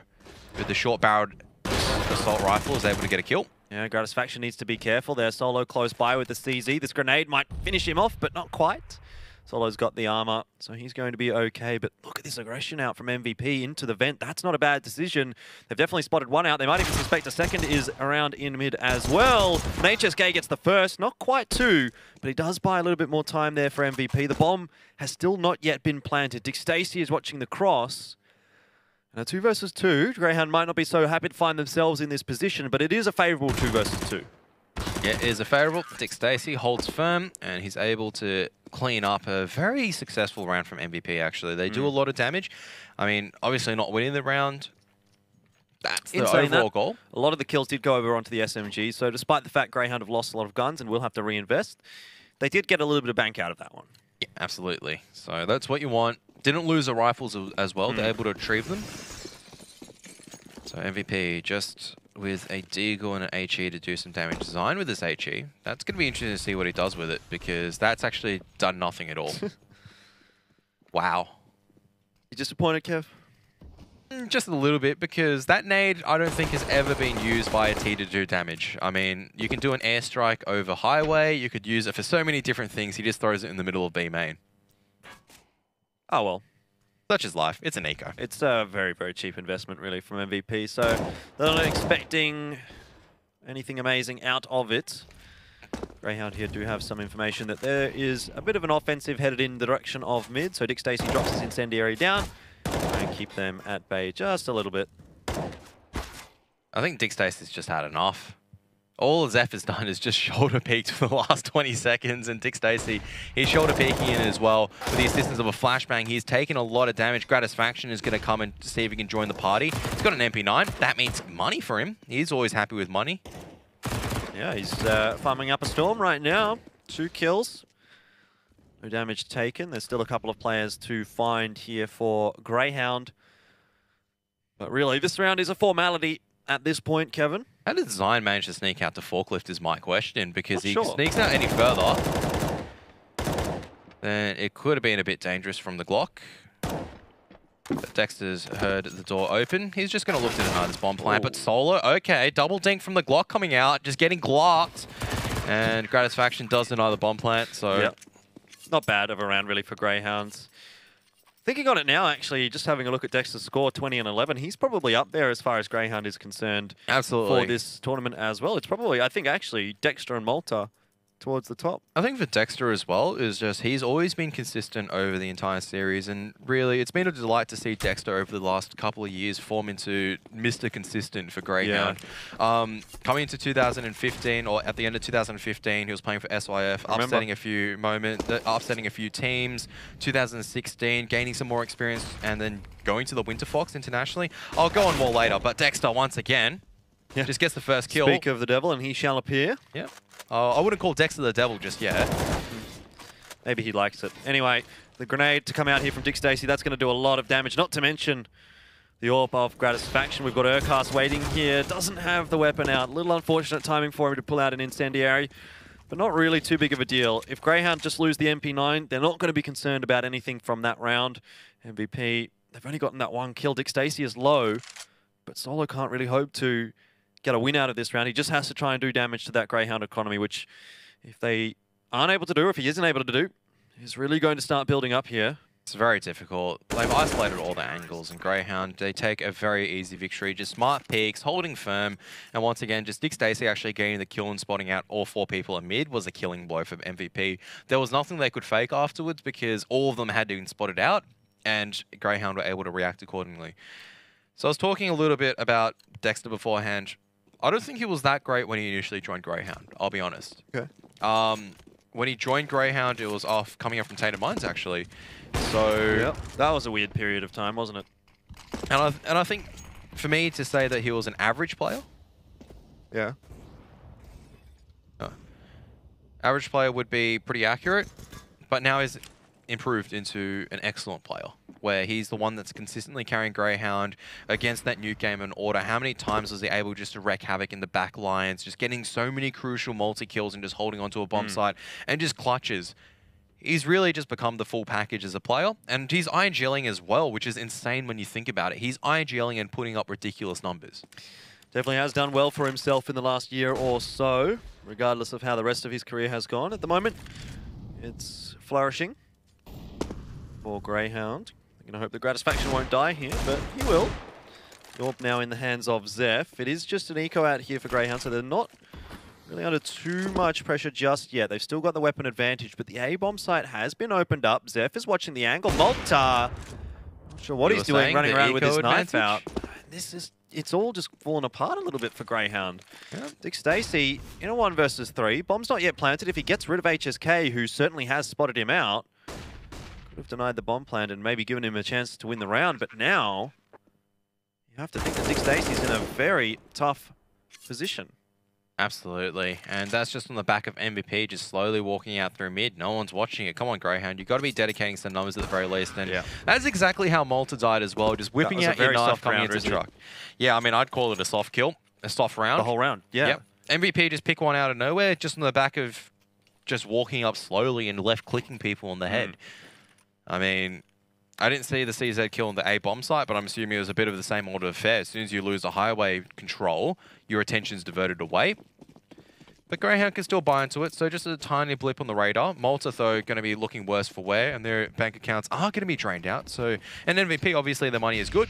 with the short-barreled assault rifle, is able to get a kill. Yeah, Gratisfaction needs to be careful there. Solo close by with the CZ. This grenade might finish him off, but not quite. Solo's got the armor, so he's going to be okay. But look at this aggression out from MVP into the vent. That's not a bad decision. They've definitely spotted 1 out. They might even suspect a 2nd is around in mid as well. HSK gets the 1st, not quite 2, but he does buy a little bit more time there for MVP. The bomb has still not yet been planted. Dick Stacey is watching the cross. Now 2 versus 2, Grayhound might not be so happy to find themselves in this position, but it is a favourable 2 versus 2. Yeah, it is a favourable. Dick Stacey holds firm, and he's able to clean up a very successful round from MVP, actually. They do a lot of damage. I mean, obviously not winning the round. That's the overall goal. A lot of the kills did go over onto the SMG, so despite the fact Grayhound have lost a lot of guns and will have to reinvest, they did get a little bit of bank out of that one. Yeah, absolutely. So that's what you want. Didn't lose the rifles as well. They're able to retrieve them. So MVP just with a Deagle and an HE to do some damage. Design with this HE. That's going to be interesting to see what he does with it, because that's actually done nothing at all. Wow. You disappointed, Kev? Just a little bit, because that nade I don't think has ever been used by a T to do damage. I mean, you can do an airstrike over highway. You could use it for so many different things. He just throws it in the middle of B main. Oh, well. Such is life. It's an eco. It's a very, very cheap investment, really, from MVP. So they're not expecting anything amazing out of it. Grayhound here do have some information that there is a bit of an offensive headed in the direction of mid. So Dick Stacey drops his incendiary down and keep them at bay just a little bit. I think Dick Stacey's just had enough. All Zeph has done is just shoulder peeked for the last 20 seconds, and Dick Stacey, he's shoulder peeking in as well. With the assistance of a flashbang, he's taken a lot of damage. Gratisfaction is going to come and see if he can join the party. He's got an MP9. That means money for him. He's always happy with money. Yeah, he's farming up a storm right now. 2 kills. No damage taken. There's still a couple of players to find here for Grayhound. But really, this round is a formality at this point, Kevin. How did Zion manage to sneak out to forklift is my question, because he sneaks out any further, then it could have been a bit dangerous from the Glock. But Dexter's heard the door open. He's just going to look to deny this bomb plant. But Solo, okay, double dink from the Glock coming out, just getting glocked. And Gratisfaction does deny the bomb plant, so... Yep. Not bad of a round, really, for Greyhounds. Thinking on it now, actually, just having a look at Dexter's score, 20 and 11, he's probably up there as far as Greyhound is concerned. Absolutely. For this tournament as well. It's probably, I think, actually, Dexter and Malta towards the top. I think for Dexter as well, is just he's always been consistent over the entire series, and really it's been a delight to see Dexter over the last couple of years form into Mr. Consistent for Greyhound. Yeah. Coming into 2015, or at the end of 2015, he was playing for SYF, upsetting a few teams. 2016, gaining some more experience, and then going to the Winter Fox internationally. I'll go on more later, but Dexter once again just gets the first kill. Speak of the devil, and he shall appear. Yep. I wouldn't call Dexter the devil just yet. Maybe he likes it. Anyway, the grenade to come out here from Dick Stacey, that's going to do a lot of damage. Not to mention the AWP of Gratisfaction. We've got Urcast waiting here. Doesn't have the weapon out. A little unfortunate timing for him to pull out an incendiary, but not really too big of a deal. If Greyhound just lose the MP9, they're not going to be concerned about anything from that round. MVP, they've only gotten that one kill. Dick Stacey is low, but Solo can't really hope to get a win out of this round. He just has to try and do damage to that Greyhound economy, which if they aren't able to do, or if he isn't able to do, is really going to start building up here. It's very difficult. They've isolated all the angles, and Greyhound, they take a very easy victory. Just smart peeks, holding firm, and once again, just Dick Stacey actually getting the kill and spotting out all 4 people in mid was a killing blow for MVP. There was nothing they could fake afterwards because all of them had been spotted out, and Greyhound were able to react accordingly. So I was talking a little bit about Dexter beforehand. I don't think he was that great when he initially joined Greyhound, I'll be honest. Okay. When he joined Greyhound, it was coming up from Tainted Minds, actually. So yep. That was a weird period of time, wasn't it? And I think, for me, to say that he was an average player... Yeah. Average player would be pretty accurate, but now he's improved into an excellent player, where he's the one that's consistently carrying Greyhound against that nuke game and order. How many times was he able just to wreak havoc in the back lines, just getting so many crucial multi-kills and just holding onto a bomb site and just clutches. He's really just become the full package as a player, and he's IGLing as well, which is insane when you think about it. He's IGLing and putting up ridiculous numbers. Definitely has done well for himself in the last year or so, regardless of how the rest of his career has gone. At the moment, it's flourishing for Greyhound. I'm going to hope the Gratisfaction won't die here, but he will. Yorp now in the hands of Zeph. It is just an eco out here for Greyhound, so they're not really under too much pressure just yet. They've still got the weapon advantage, but the A-bomb site has been opened up. Zeph is watching the angle. Malta, not sure what he's doing, running around with his knife out. It's all just fallen apart a little bit for Greyhound. Yep. Dick Stacey in a 1 versus 3. Bomb's not yet planted. If he gets rid of HSK, who certainly has spotted him out, could have denied the bomb plant and maybe given him a chance to win the round. But now, you have to think that Dick Stacey's in a very tough position. Absolutely, and that's just on the back of MVP just slowly walking out through mid. No one's watching it. Come on, Greyhound. You've got to be dedicating some numbers at the very least. And that's exactly how Malta died as well, just whipping out your knife coming into the truck. Yeah, I mean, I'd call it a soft kill, a soft round. The whole round, yeah. Yep. MVP just pick one out of nowhere, just on the back of just walking up slowly and left-clicking people on the head. I mean, I didn't see the CZ kill on the A-bomb site, but I'm assuming it was a bit of the same order of affair. As soon as you lose a highway control, your attention's diverted away. But Greyhound can still buy into it, so just a tiny blip on the radar. Malta, though, going to be looking worse for wear, and their bank accounts are going to be drained out. So, and MVP, obviously, the money is good.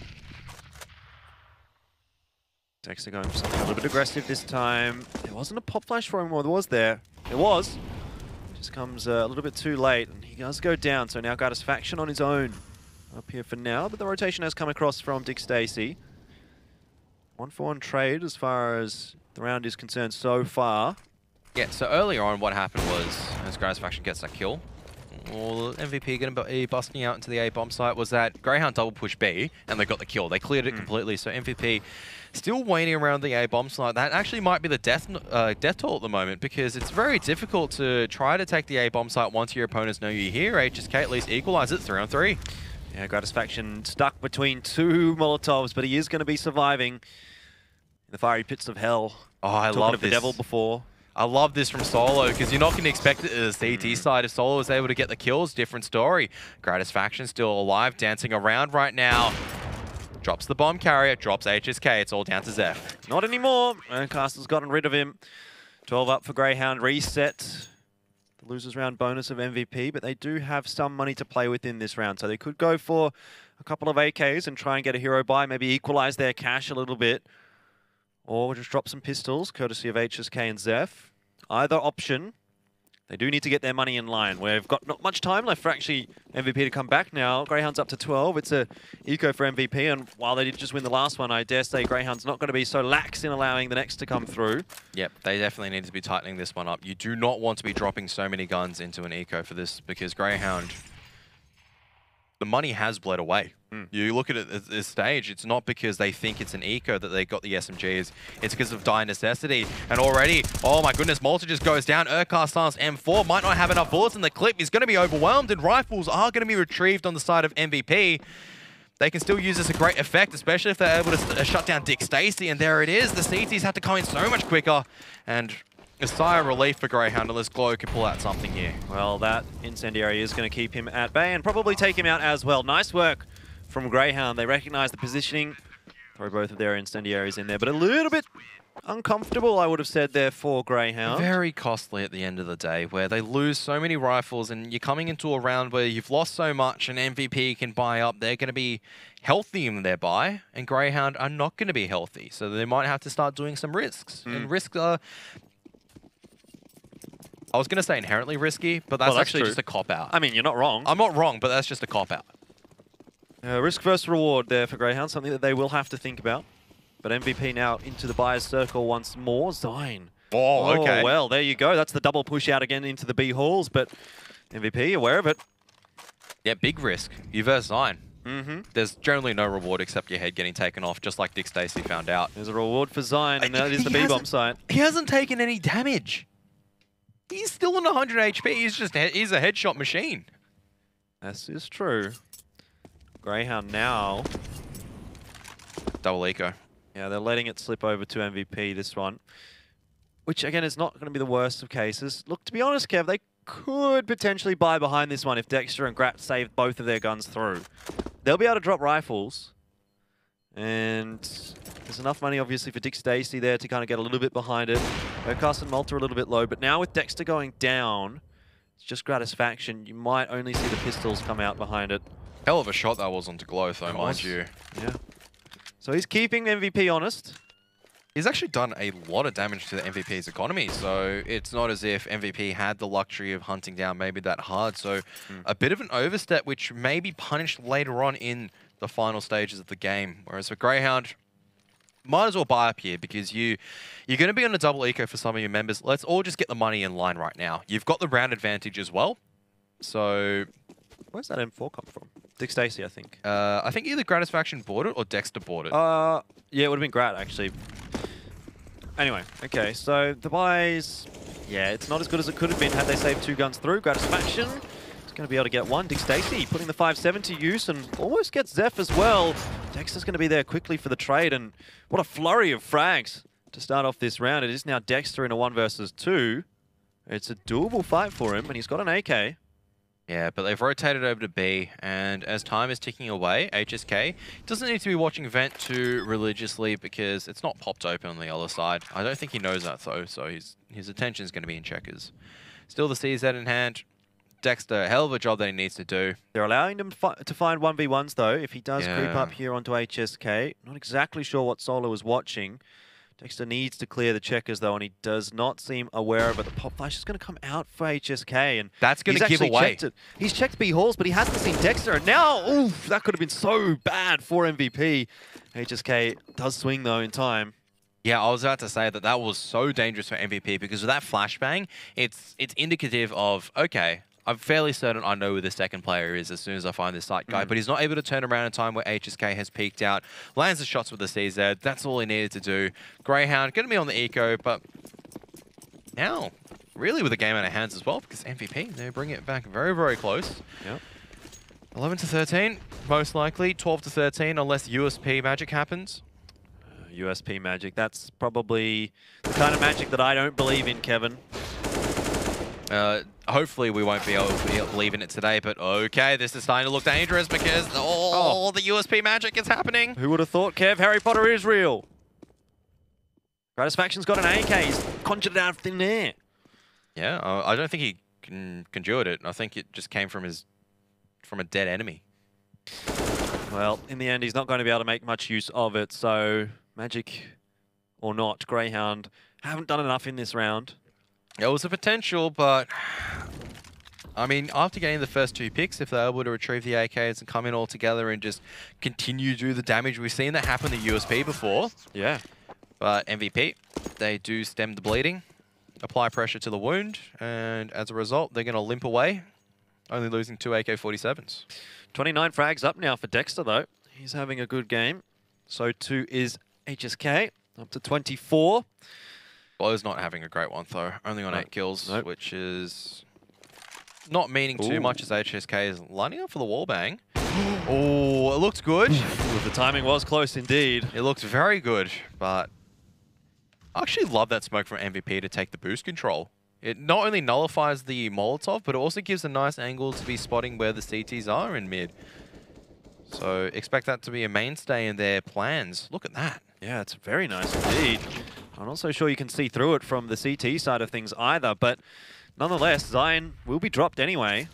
Dexter going for something a little bit aggressive this time. There wasn't a pop flash for him, or there was there. It was. Just comes a little bit too late, and he does go down. So now Gratisfaction on his own up here for now, but the rotation has come across from Dick Stacey. 1-for-1 trade as far as the round is concerned so far. Yeah, so earlier on what happened was, as Gratisfaction gets that kill, or MVP going to be busting out into the A-bomb site, was that Greyhound double push B, and they got the kill. They cleared it completely, so MVP still waiting around the A-bomb site. That actually might be the death toll at the moment, because it's very difficult to try to take the A-bomb site once your opponents know you're here. HSK at least equalize it 3-on-3. Yeah, Gratisfaction stuck between 2 Molotovs, but he is going to be surviving in the fiery pits of hell. Oh, I love the devil before. I love this from Solo because you're not going to expect it to the CT side. If Solo was able to get the kills, different story. Gratisfaction still alive, dancing around right now. Drops the bomb carrier, drops HSK. It's all down to Zeph. Not anymore. Castle's gotten rid of him. 12 up for Grayhound. Reset. The losers round bonus of MVP, but they do have some money to play with in this round. So they could go for a couple of AKs and try and get a hero buy, maybe equalize their cash a little bit. Or just drop some pistols, courtesy of HSK and Zeph. Either option. They do need to get their money in line. We've got not much time left for actually MVP to come back now. Grayhound's up to 12. It's a eco for MVP, and while they did just win the last one, I dare say Grayhound's not going to be so lax in allowing the next to come through. Yep, they definitely need to be tightening this one up. You do not want to be dropping so many guns into an eco for this, because Grayhound, the money has bled away. You look at it at this stage, it's not because they think it's an eco that they got the SMGs. It's because of dire necessity. And already, oh my goodness, Malta just goes down. Urkar stance M4 might not have enough bullets in the clip. He's going to be overwhelmed, and rifles are going to be retrieved on the side of MVP. They can still use this a great effect, especially if they're able to shut down Dick Stacey. And there it is. The CTs have to come in so much quicker. And a sigh of relief for Grayhound, unless Glow can pull out something here. Well, that incendiary is going to keep him at bay and probably take him out as well. Nice work from Grayhound. They recognize the positioning. Throw both of their incendiaries in there, but a little bit uncomfortable, I would have said, there for Grayhound. Very costly at the end of the day, where they lose so many rifles, and you're coming into a round where you've lost so much, and MVP can buy up. They're going to be healthy in their buy, and Grayhound are not going to be healthy. So they might have to start doing some risks. And risks are, I was going to say inherently risky, but that's actually just a cop-out. I mean, you're not wrong. I'm not wrong, but that's just a cop-out. Risk versus reward there for Grayhound, something that they will have to think about. But MVP now into the buyer's circle once more. Zine. Oh, okay. Well, there you go. That's the double push out again into the B halls, but MVP aware of it. Yeah, big risk. You versus Zine. There's generally no reward except your head getting taken off, just like Dick Stacey found out. There's a reward for Zine, and that is the B-bomb site. He hasn't taken any damage. He's still on 100 HP. He's a headshot machine. This is true. Grayhound now. Double eco. Yeah, they're letting it slip over to MVP, this one. Which, again, is not going to be the worst of cases. Look, to be honest, Kev, they could potentially buy behind this one if Dexter and Grat save both of their guns through. They'll be able to drop rifles. And there's enough money, obviously, for Dick Stacey there to kind of get a little bit behind it. Ocas and Malta a little bit low. But now with Dexter going down, it's just Gratisfaction. You might only see the pistols come out behind it. Hell of a shot that was onto Glow, though, mind you. Yeah. So he's keeping MVP honest. He's actually done a lot of damage to the MVP's economy, so it's not as if MVP had the luxury of hunting down maybe that hard. So a bit of an overstep, which may be punished later on in the final stages of the game. Whereas for Grayhound, might as well buy up here, because you're going to be on a double eco for some of your members. Let's all just get the money in line right now. You've got the round advantage as well. So where's that M4 come from? Dick Stacey, I think. I think either Gratisfaction bought it or Dexter bought it. Yeah, it would have been Grat, actually. Anyway, okay, so the buys, yeah, it's not as good as it could have been had they saved two guns through. Gratisfaction is going to be able to get one. Dick Stacey putting the 5.7 to use and almost gets Zeph as well. Dexter's going to be there quickly for the trade, and what a flurry of frags to start off this round. It is now Dexter in a 1 versus 2. It's a doable fight for him, and he's got an AK. Yeah, but they've rotated over to B, and as time is ticking away, HSK doesn't need to be watching Vent too religiously because it's not popped open on the other side. I don't think he knows that, though, so his attention is going to be in checkers. Still the CZ in hand. Dexter, a hell of a job that he needs to do. They're allowing him to find 1v1s, though, if he does creep up here onto HSK. Not exactly sure what Solo is watching. Dexter needs to clear the checkers, though, and he does not seem aware of it. The pop flash is going to come out for HSK, and that's going to give away. He's checked B halls, but he hasn't seen Dexter, and now, oof, that could have been so bad for MVP. HSK does swing, though, in time. Yeah, I was about to say that was so dangerous for MVP, because with that flashbang, it's indicative of, okay, I'm fairly certain I know who the second player is as soon as I find this site guy, but he's not able to turn around in time where HSK has peeked out, lands the shots with the CZ. That's all he needed to do. Grayhound going to be on the eco, but now really with the game out of hands as well, because MVP, they bring it back very, very close. Yep. 11 to 13, most likely. 12 to 13, unless USP magic happens. USP magic. That's probably the kind of magic that I don't believe in, Kevin. Hopefully we won't be able to believe in it today, but okay, this is starting to look dangerous because the USP magic is happening. Who would have thought, Kev? Harry Potter is real. Gratisfaction's got an AK. He's conjured it out of thin air. Yeah, I don't think he conjured it. I think it just came from a dead enemy. Well, in the end, he's not going to be able to make much use of it. So, magic or not, Grayhound haven't done enough in this round. It was a potential, but I mean, after getting the first 2 picks, if they're able to retrieve the AKs and come in all together and just continue to do the damage, we've seen that happen to USP before. Yeah. But MVP, they do stem the bleeding, apply pressure to the wound, and as a result, they're going to limp away, only losing 2 AK-47s. 29 frags up now for Dexter, though. He's having a good game. So too is HSK, up to 24. Blow's not having a great one, though. Only on 8 kills, which is not meaning too much as HSK is lining up for the wallbang. Oh, it looked good. The timing was close indeed. It looked very good, but I actually love that smoke from MVP to take the boost control. It not only nullifies the Molotov, but it also gives a nice angle to be spotting where the CTs are in mid. So expect that to be a mainstay in their plans. Look at that. Yeah, it's very nice indeed. I'm not so sure you can see through it from the CT side of things either, but nonetheless, Zion will be dropped anyway.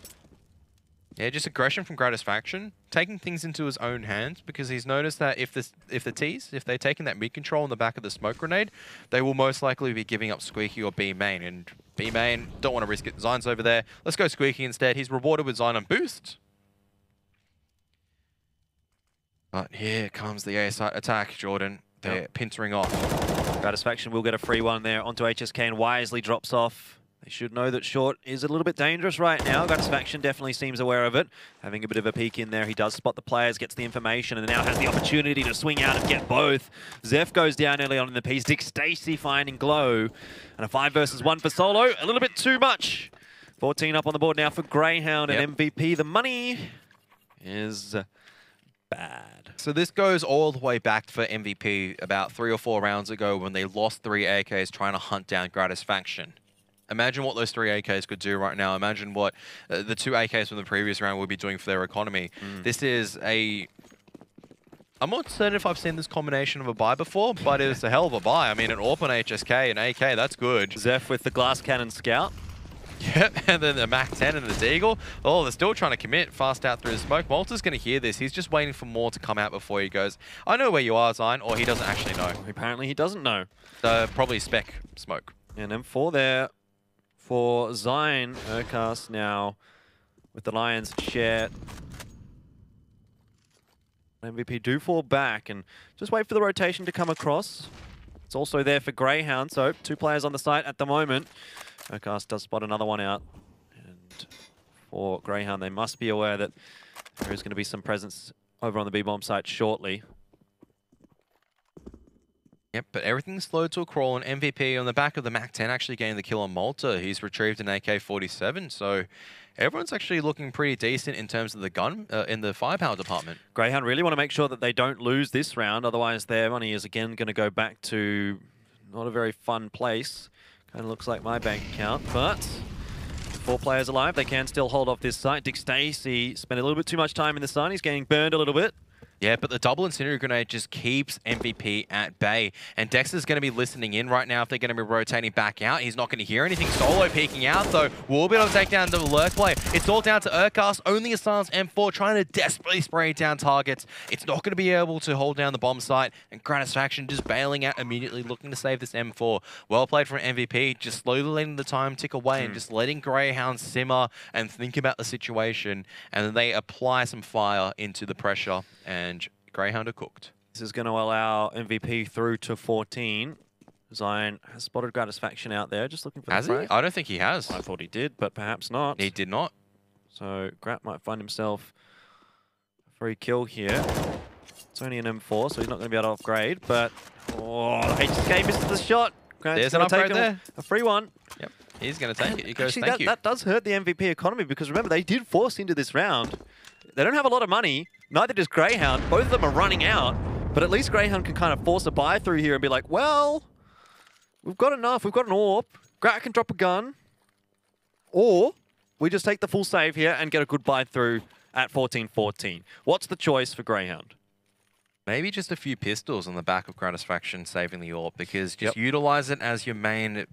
Yeah, just aggression from Gratisfaction, taking things into his own hands because he's noticed that if they're taking that mid control on the back of the smoke grenade, they will most likely be giving up Squeaky or B main, and B main don't want to risk it. Zion's over there. Let's go Squeaky instead. He's rewarded with Zion on boost. But here comes the A side attack, Jordan. They're pintering off. Gratisfaction will get a free one there onto HSK and wisely drops off. They should know that short is a little bit dangerous right now. Gratisfaction definitely seems aware of it. Having a bit of a peek in there, he does spot the players, gets the information, and now has the opportunity to swing out and get both. Zeph goes down early on in the piece. Dick Stacey finding Glow. And a 5 versus 1 for Solo. A little bit too much. 14 up on the board now for Grayhound and MVP. The money is bad. So this goes all the way back for MVP about 3 or 4 rounds ago when they lost 3 AKs trying to hunt down Gratisfaction. Imagine what those 3 AKs could do right now. Imagine what the 2 AKs from the previous round would be doing for their economy. This is a... I'm not certain if I've seen this combination of a buy before, but it's a hell of a buy. I mean, an AWP on HSK, an AK, that's good. Zeph with the glass cannon scout. Yep, and then the MAC-10 and the Deagle. Oh, they're still trying to commit fast out through the smoke. Malta's going to hear this. He's just waiting for more to come out before he goes, I know where you are, Zion, or he doesn't actually know. Apparently he doesn't know. Probably spec smoke. And M4 there for Zion. Urcast now with the Lions share. MVP do fall back and just wait for the rotation to come across. It's also there for Grayhound, so 2 players on the site at the moment. Urcast does spot another one out. And for Grayhound, they must be aware that there is going to be some presence over on the B-bomb site shortly. Yep, but everything's slowed to a crawl, and MVP on the back of the MAC-10 actually getting the kill on Malta. He's retrieved an AK-47, so everyone's actually looking pretty decent in terms of the gun, in the firepower department. Grayhound really want to make sure that they don't lose this round, otherwise their money is again going to go back to not a very fun place. Kind of looks like my bank account, but 4 players alive. They can still hold off this site. Dick Stacey spent a little bit too much time in the sun. He's getting burned a little bit. Yeah, but the double incendiary grenade just keeps MVP at bay. And Dexter's going to be listening in right now if they're going to be rotating back out. He's not going to hear anything. Solo peeking out, though. We'll be able to take down the lurk play. It's all down to Urcast. Only a silenced M4 trying to desperately spray down targets. It's not going to be able to hold down the bomb site. And Gratisfaction just bailing out immediately, looking to save this M4. Well played from MVP. Just slowly letting the time tick away and just letting Grayhound simmer and think about the situation. And then they apply some fire into the pressure. And Grayhound are cooked. This is going to allow MVP through to 14. Zion has spotted Gratisfaction out there, just looking for Has the he? I don't think he has. I thought he did, but perhaps not. He did not. So Grat might find himself a free kill here. It's only an M4, so he's not going to be able to upgrade, but oh, HSK misses the shot. Grant's There's an upgrade there. A free one. Yep, he's going to take it. He goes, Actually, thank you. That does hurt the MVP economy because remember, they did force into this round. They don't have a lot of money. Neither does Grayhound. Both of them are running out. But at least Grayhound can kind of force a buy through here and be like, well, we've got enough. We've got an AWP. Grat can drop a gun. Or we just take the full save here and get a good buy through at 14-14. What's the choice for Grayhound? Maybe just a few pistols on the back of Gratisfaction saving the AWP, because just utilize it as your main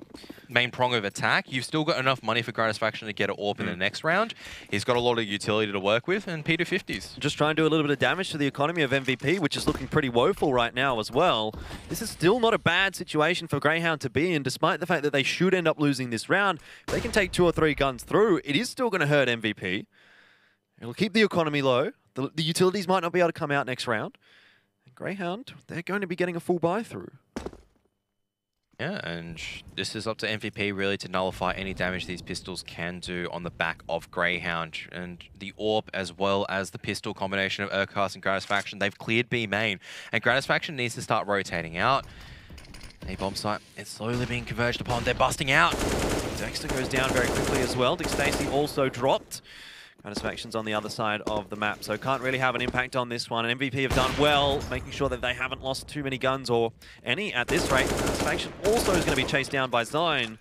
prong of attack. You've still got enough money for Gratisfaction to get an AWP in the next round. He's got a lot of utility to work with, and P250s. Just try and do a little bit of damage to the economy of MVP, which is looking pretty woeful right now as well. This is still not a bad situation for Grayhound to be in, despite the fact that they should end up losing this round. If they can take 2 or 3 guns through, it is still going to hurt MVP. It'll keep the economy low. The utilities might not be able to come out next round. Grayhound, they're going to be getting a full buy through. Yeah, and this is up to MVP really to nullify any damage these pistols can do on the back of Grayhound. And the AWP as well as the pistol combination of Urcast and Gratisfaction, they've cleared B main. And Gratisfaction needs to start rotating out. A bomb site is slowly being converged upon. They're busting out. Dexter goes down very quickly as well. Dick Stacey also dropped. Gratisfaction's on the other side of the map, so can't really have an impact on this one. And MVP have done well, making sure that they haven't lost too many guns or any at this rate. Gratisfaction also is going to be chased down by Zine.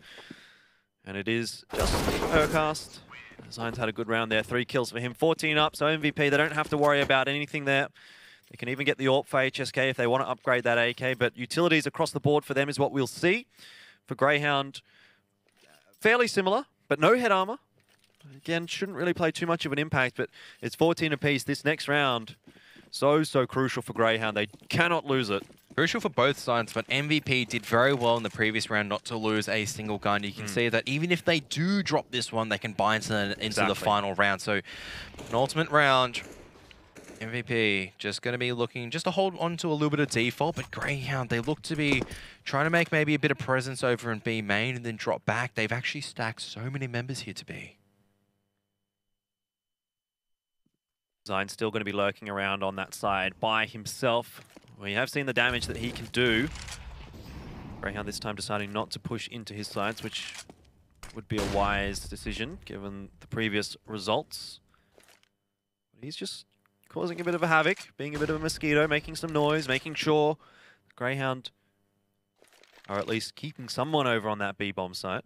And it is just Urcast. Zine's had a good round there, 3 kills for him, 14 up, so MVP, they don't have to worry about anything there. They can even get the AWP for HSK if they want to upgrade that AK, but utilities across the board for them is what we'll see. For Grayhound, fairly similar, but no head armor. Again, shouldn't really play too much of an impact, but it's 14 apiece this next round. So crucial for Grayhound. They cannot lose it. Crucial for both sides, but MVP did very well in the previous round not to lose a single gun. You can see that even if they do drop this one, they can buy into the final round. So, an ultimate round. MVP just going to be looking just to hold on to a little bit of default, but Grayhound, they look to be trying to make maybe a bit of presence over in B main and then drop back. They've actually stacked so many members here to B. Zine's still going to be lurking around on that side by himself. We have seen the damage that he can do. Grayhound this time deciding not to push into his sides, which would be a wise decision given the previous results. But he's just causing a bit of a havoc, being a bit of a mosquito, making some noise, making sure Grayhound are at least keeping someone over on that B-bomb site.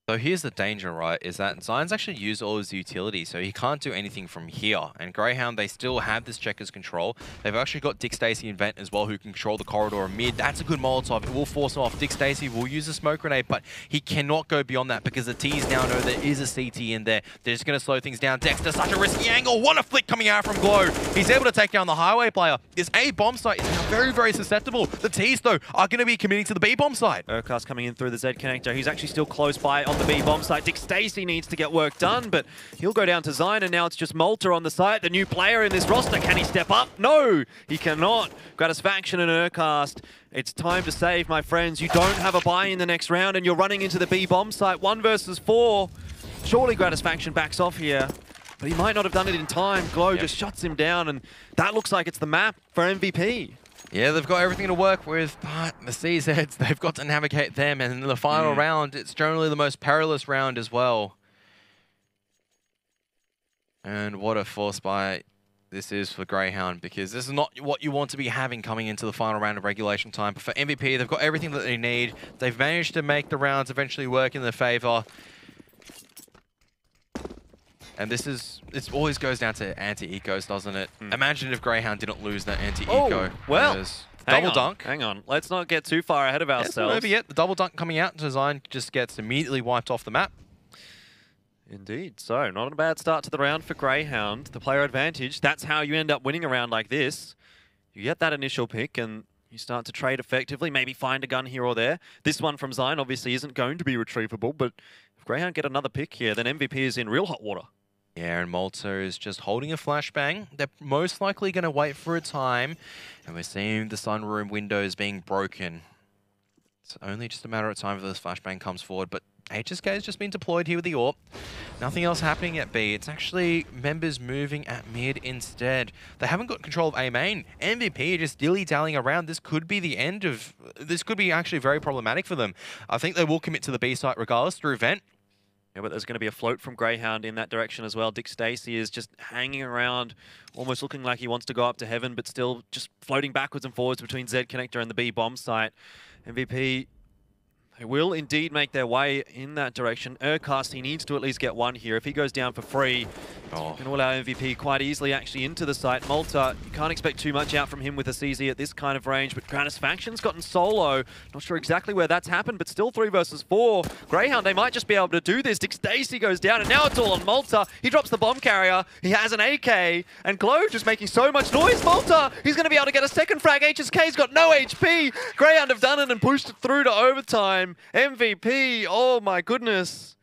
So here's the danger, right, is that Zine's actually used all his utility, so he can't do anything from here. And Grayhound, they still have this checker's control. They've actually got Dick Stacey and Vent as well, who can control the corridor mid. That's a good Molotov. It will force him off. Dick Stacey will use a smoke grenade, but he cannot go beyond that because the T's now know there is a CT in there. They're just going to slow things down. Dexter, such a risky angle. What a flick coming out from Glow. He's able to take down the highway player. This A bomb site is now very, very susceptible. The T's, though, are going to be committing to the B bomb site. Urcast coming in through the Z connector. He's actually still close by on the B bomb site. Dick Stacey needs to get work done, but he'll go down to Zine, and now it's just Malta on the site, the new player in this roster. Can he step up? No, he cannot. Gratisfaction and Urcast. It's time to save, my friends. You don't have a buy in the next round, and you're running into the B bomb site. 1 versus 4. Surely Gratisfaction backs off here, but he might not have done it in time. Glow just shuts him down, and that looks like it's the map for MVP. Yeah, they've got everything to work with, but the CZs, they've got to navigate them, and in the final round, it's generally the most perilous round as well. And what a force buy this is for Grayhound, because this is not what you want to be having coming into the final round of regulation time. But for MVP, they've got everything that they need. They've managed to make the rounds eventually work in their favor. And this is, it always goes down to anti-ecos, doesn't it? Imagine if Grayhound didn't lose that anti-eco. Oh, well, double dunk. Hang on, let's not get too far ahead of ourselves. It's not over yet. The double dunk coming out, Design just gets immediately wiped off the map. Indeed, so not a bad start to the round for Grayhound. The player advantage, that's how you end up winning a round like this. You get that initial pick and you start to trade effectively, maybe find a gun here or there. This one from Zine obviously isn't going to be retrievable, but if Grayhound get another pick here, then MVP is in real hot water. Yeah, and Malta is just holding a flashbang. They're most likely going to wait for a time. And we're seeing the sunroom windows being broken. It's only just a matter of time before this flashbang comes forward. But HSK has just been deployed here with the AWP. Nothing else happening at B. It's actually members moving at mid instead. They haven't got control of A main. MVP just dilly-dallying around. This could be the end of... This could be actually very problematic for them. I think they will commit to the B site regardless through Vent. Yeah, but there's going to be a float from Grayhound in that direction as well. Dick Stacey is just hanging around, almost looking like he wants to go up to heaven, but still just floating backwards and forwards between Z Connector and the B bomb site. MVP, they will indeed make their way in that direction. Urcast, he needs to at least get one here. If he goes down for free, it's going to allow MVP quite easily actually into the site. Malta, you can't expect too much out from him with a CZ at this kind of range, but Gratisfaction's gotten solo. Not sure exactly where that's happened, but still 3 versus 4. Grayhound, they might just be able to do this. Dick Stacey goes down, and now it's all on Malta. He drops the bomb carrier. He has an AK, and Glow just making so much noise. Malta, he's going to be able to get a second frag. HSK's got no HP. Grayhound have done it and pushed it through to overtime. MVP, oh my goodness.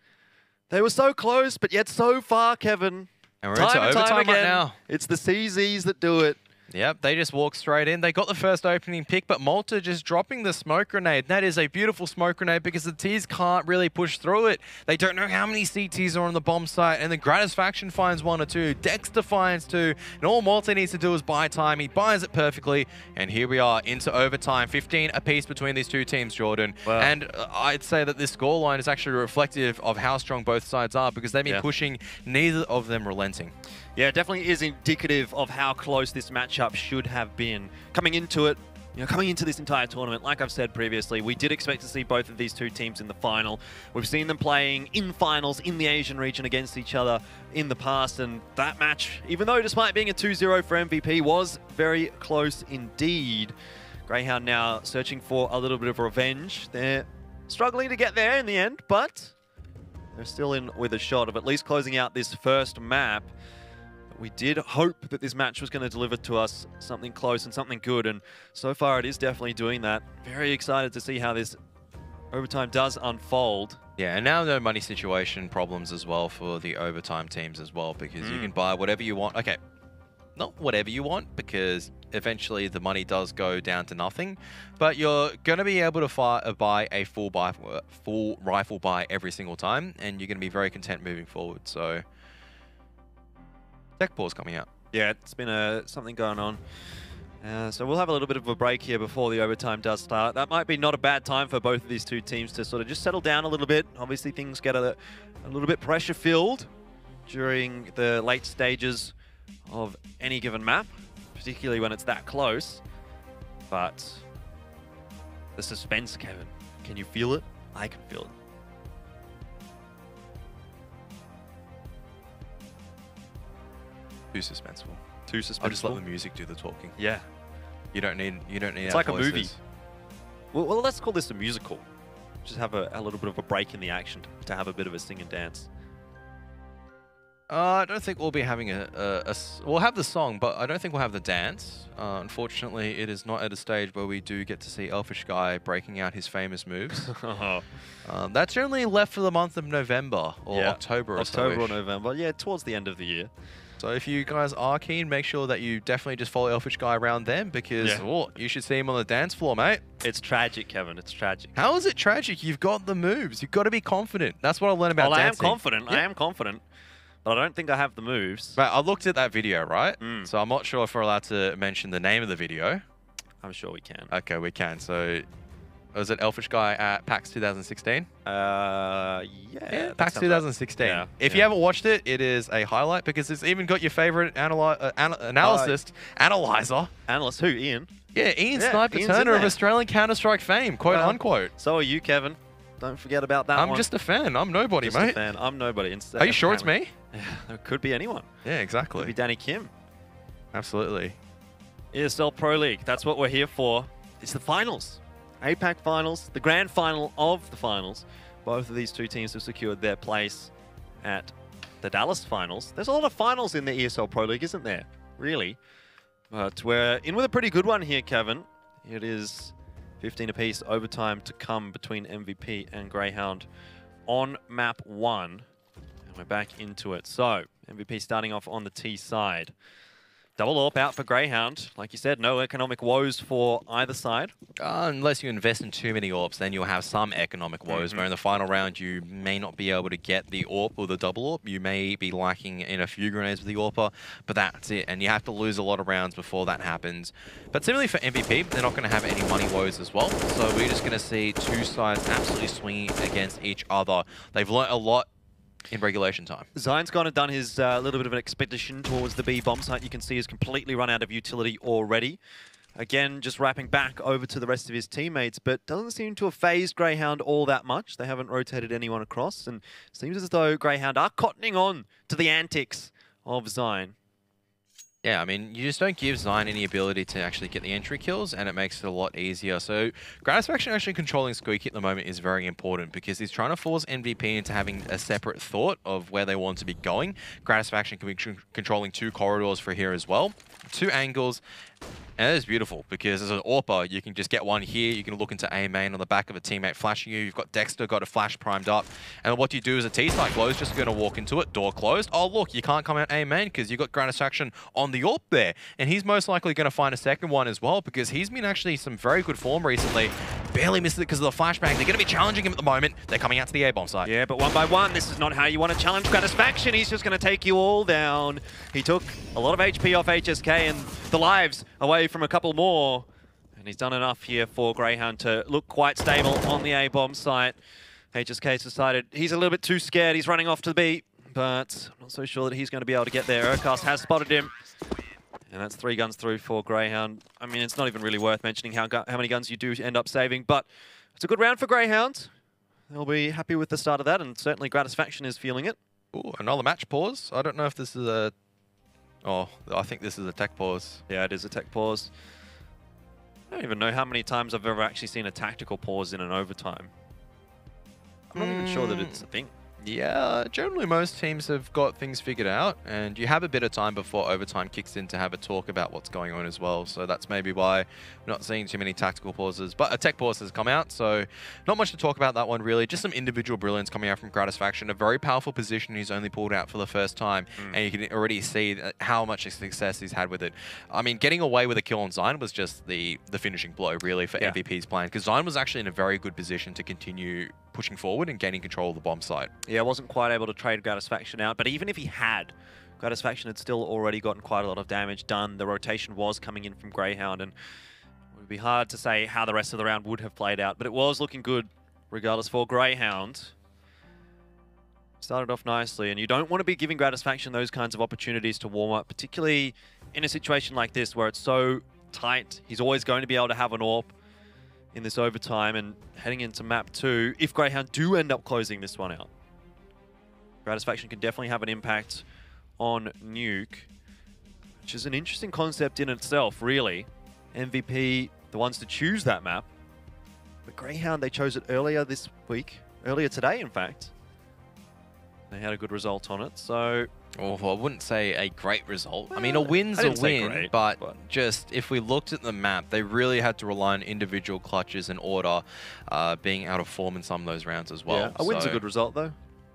They were so close, but yet so far, Kevin. And we're into overtime right now. It's the CZs that do it. Yep, they just walked straight in. They got the first opening pick, but Malta just dropping the smoke grenade. That is a beautiful smoke grenade because the Ts can't really push through it. They don't know how many CTs are on the bomb site, and the Gratisfaction finds 1 or 2. Dexter finds 2, and all Malta needs to do is buy time. He buys it perfectly, and here we are into overtime. 15 apiece between these two teams, Jordan. Wow. And I'd say that this scoreline is actually reflective of how strong both sides are because they've been pushing, neither of them relenting. Yeah, it definitely is indicative of how close this matchup should have been. Coming into it, coming into this entire tournament, like I've said previously, we did expect to see both of these two teams in the final. We've seen them playing in finals in the Asian region against each other in the past, and that match, even though despite being a 2-0 for MVP, was very close indeed. Grayhound now searching for a little bit of revenge. They're struggling to get there in the end, but they're still in with a shot of at least closing out this first map. We did hope that this match was going to deliver to us something close and something good, and so far it is definitely doing that. Very excited to see how this overtime does unfold. Yeah, and now no money situation problems as well for the overtime teams as well, because you can buy whatever you want. Okay, not whatever you want, because eventually the money does go down to nothing, but you're going to be able to buy a full rifle buy every single time, and you're going to be very content moving forward. So tech pause coming out. Yeah, it's been something going on. So we'll have a little bit of a break here before the overtime does start. That might be not a bad time for both of these two teams to sort of just settle down a little bit. Obviously, things get a little bit pressure-filled during the late stages of any given map, particularly when it's that close. But the suspense, Kevin, can you feel it? I can feel it. Too suspenseful. Too suspenseful. I'll just let the music do the talking. Yeah. You don't need. It's like voices. A movie. Well, let's call this a musical. Just have a little bit of a break in the action to have a bit of a sing and dance. I don't think we'll be having we'll have the song, but I don't think we'll have the dance. Unfortunately, it is not at a stage where we do get to see Elfish Guy breaking out his famous moves. That's only left for the month of November or October. October or November. Yeah, towards the end of the year. So if you guys are keen, make sure that you definitely just follow Elfish Guy around then, because you should see him on the dance floor, mate. It's tragic, Kevin. It's tragic. How is it tragic? You've got the moves. You've got to be confident. That's what I learned about dancing. I am confident. I am confident. But I don't think I have the moves. Right, I looked at that video, right? So I'm not sure if we're allowed to mention the name of the video. I'm sure we can. Okay, we can. So was it Elfish Guy at PAX 2016? Yeah. PAX 2016. Yeah, if you haven't watched it, it is a highlight because it's even got your favorite analyst. Analyst who? Ian? Yeah, Ian Sniper Turner of Australian Counter-Strike fame, quote unquote. So are you, Kevin. Don't forget about that one. I'm just a fan. I'm nobody, just mate. A fan. I'm nobody. Are you sure it's me? Yeah, it could be anyone. Yeah, exactly. Could be Danny Kim. Absolutely. ESL Pro League. That's what we're here for. It's the finals. APAC finals. The grand final of the finals. Both of these two teams have secured their place at the Dallas finals. There's a lot of finals in the ESL Pro League, isn't there? Really. But we're in with a pretty good one here, Kevin. It is 15 apiece, overtime to come between MVP and Grayhound on map 1. And we're back into it. So, MVP starting off on the T side. Double AWP out for Grayhound. Like you said, no economic woes for either side. Unless you invest in too many AWPs, then you'll have some economic woes. Where in the final round, you may not be able to get the AWP or the double AWP. You may be lacking in a few grenades with the AWPer, but that's it. And you have to lose a lot of rounds before that happens. But similarly for MVP, they're not going to have any money woes as well. So we're just going to see two sides absolutely swinging against each other. They've learnt a lot in regulation time. Zion's gone and done his little bit of an expedition towards the B bomb site. You can see he's completely run out of utility already. Again, just wrapping back over to the rest of his teammates, but doesn't seem to have phased Grayhound all that much. They haven't rotated anyone across, and it seems as though Grayhound are cottoning on to the antics of Zion. Yeah, I mean, you just don't give Zion any ability to actually get the entry kills, and it makes it a lot easier. So, Gratisfaction actually controlling Squeaky at the moment is very important because he's trying to force MVP into having a separate thought of where they want to be going. Gratisfaction can be controlling 2 corridors for here as well, 2 angles. And that is beautiful because as an AWPer, you can just get one here. You can look into A main on the back of a teammate flashing you. You've got Dexter, got a flash primed up. And what you do is a T-site close, just going to walk into it, door closed. Oh, look, you can't come out A main because you've got Gratisfaction on the AWP there. And he's most likely going to find a second one as well because he's been actually some very good form recently. Barely missed it because of the flashbang. They're going to be challenging him at the moment. They're coming out to the A-bomb site. Yeah, but one by one, this is not how you want to challenge Gratisfaction. He's just going to take you all down. He took a lot of HP off HSK and the lives away from a couple more. And he's done enough here for Grayhound to look quite stable on the A-bomb site. HSK's decided he's a little bit too scared. He's running off to the B, but I'm not so sure that he's going to be able to get there. Urcast has spotted him. And that's 3 guns through for Grayhound. I mean, it's not even really worth mentioning how many guns you do end up saving, but it's a good round for Grayhound. They'll be happy with the start of that, and certainly Gratisfaction is feeling it. Ooh, another match pause. I don't know if this is a... Oh, I think this is a tech pause. Yeah, it is a tech pause. I don't even know how many times I've ever actually seen a tactical pause in an overtime. I'm not even sure that it's a thing. Yeah, generally most teams have got things figured out, and you have a bit of time before overtime kicks in to have a talk about what's going on as well. So that's maybe why we're not seeing too many tactical pauses. But a tech pause has come out, so not much to talk about that one really. Just some individual brilliance coming out from Gratisfaction. A very powerful position he's only pulled out for the first time, and you can already see how much success he's had with it. I mean, getting away with a kill on Zion was just the finishing blow really for MVP's plan, because Zion was actually in a very good position to continue pushing forward and gaining control of the bomb site. Yeah, wasn't quite able to trade Gratisfaction out, but even if he had, Gratisfaction had still already gotten quite a lot of damage done. The rotation was coming in from Grayhound, and it would be hard to say how the rest of the round would have played out, but it was looking good regardless for Grayhound. Started off nicely, and you don't want to be giving Gratisfaction those kinds of opportunities to warm up, particularly in a situation like this where it's so tight. He's always going to be able to have an AWP in this overtime, and heading into map 2, if Grayhound do end up closing this one out, Gratisfaction can definitely have an impact on Nuke, which is an interesting concept in itself, really. MVP, the ones to choose that map, but Grayhound, they chose it earlier this week, earlier today, in fact. They had a good result on it, so... Oh, I wouldn't say a great result. I mean, a win's a win, great, but just if we looked at the map, they really had to rely on individual clutches and order being out of form in some of those rounds as well. Yeah, a win's a good result, though.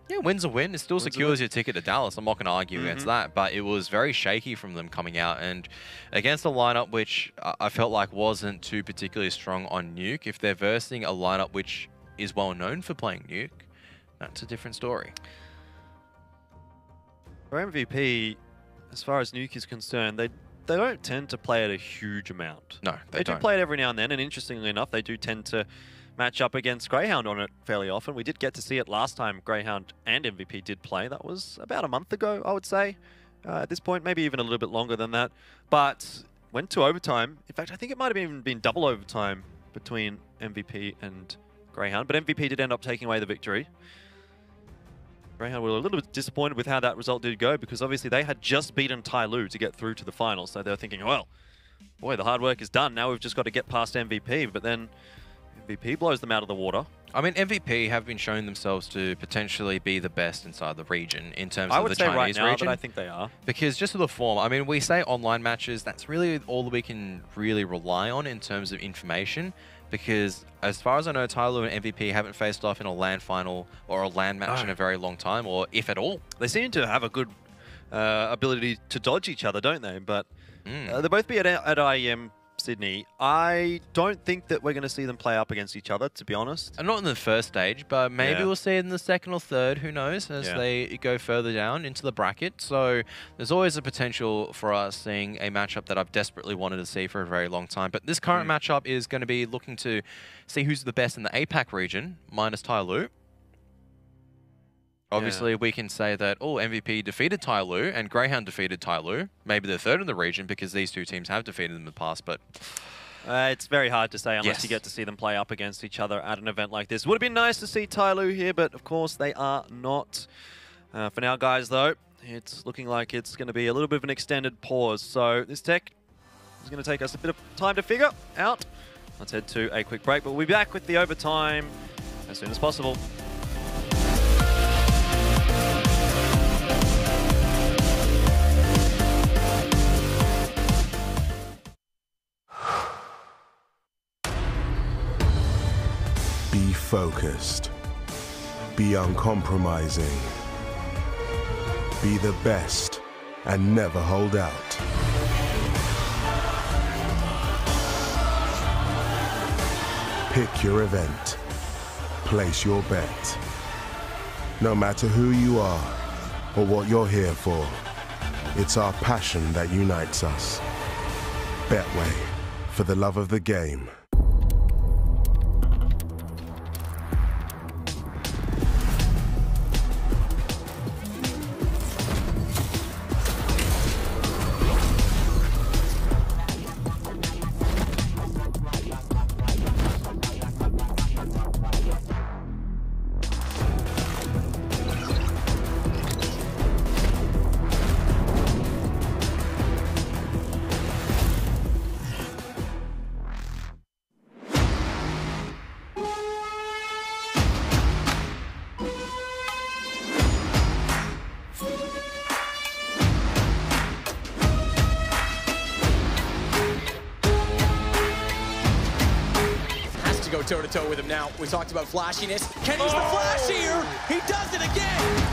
Yeah, win's a win. It still secures your ticket to Dallas. I'm not going to argue against that, but it was very shaky from them coming out. And against a lineup which I felt like wasn't too particularly strong on Nuke, if they're versing a lineup which is well known for playing Nuke, that's a different story. For MVP, as far as Nuke is concerned, they don't tend to play it a huge amount. No, they don't. Do play it every now and then, and interestingly enough, they do tend to match up against Grayhound on it fairly often. We did get to see it last time Grayhound and MVP did play. That was about a month ago, I would say. At this point, maybe even a little bit longer than that. But went to overtime. In fact, I think it might have even been double overtime between MVP and Grayhound, but MVP did end up taking away the victory. Grayhound were a little bit disappointed with how that result did go, because obviously they had just beaten Tyloo to get through to the finals. So they were thinking, well, boy, the hard work is done. Now we've just got to get past MVP. But then MVP blows them out of the water. I mean, MVP have been showing themselves to potentially be the best inside the region in terms of the Chinese region. I would say right now that I think they are. Because just of the form, I mean, we say online matches, that's really all that we can really rely on in terms of information. Because as far as I know, Tyloo and MVP haven't faced off in a LAN final or a LAN match in a very long time, or if at all. They seem to have a good ability to dodge each other, don't they? But they'll both be at IEM Sydney. I don't think that we're going to see them play up against each other, to be honest. And not in the first stage, but maybe we'll see it in the second or third, who knows, as they go further down into the bracket. So there's always a potential for us seeing a matchup that I've desperately wanted to see for a very long time. But this current matchup is going to be looking to see who's the best in the APAC region, minus Tyloo. Obviously, we can say that, oh, MVP defeated Tyloo and Grayhound defeated Tyloo. Maybe they're third in the region because these two teams have defeated them in the past, but... it's very hard to say unless you get to see them play up against each other at an event like this. Would have been nice to see Tyloo here, but of course they are not. For now, guys, though, it's looking like it's going to be a little bit of an extended pause. So this tech is going to take us a bit of time to figure out. Let's head to a quick break, but we'll be back with the overtime as soon as possible. Be focused. Be uncompromising. Be the best and never hold out. Pick your event. Place your bet. No matter who you are or what you're here for, it's our passion that unites us. Betway, for the love of the game. Go toe-to-toe with him now. We talked about flashiness. Can use the flash here. He does it again.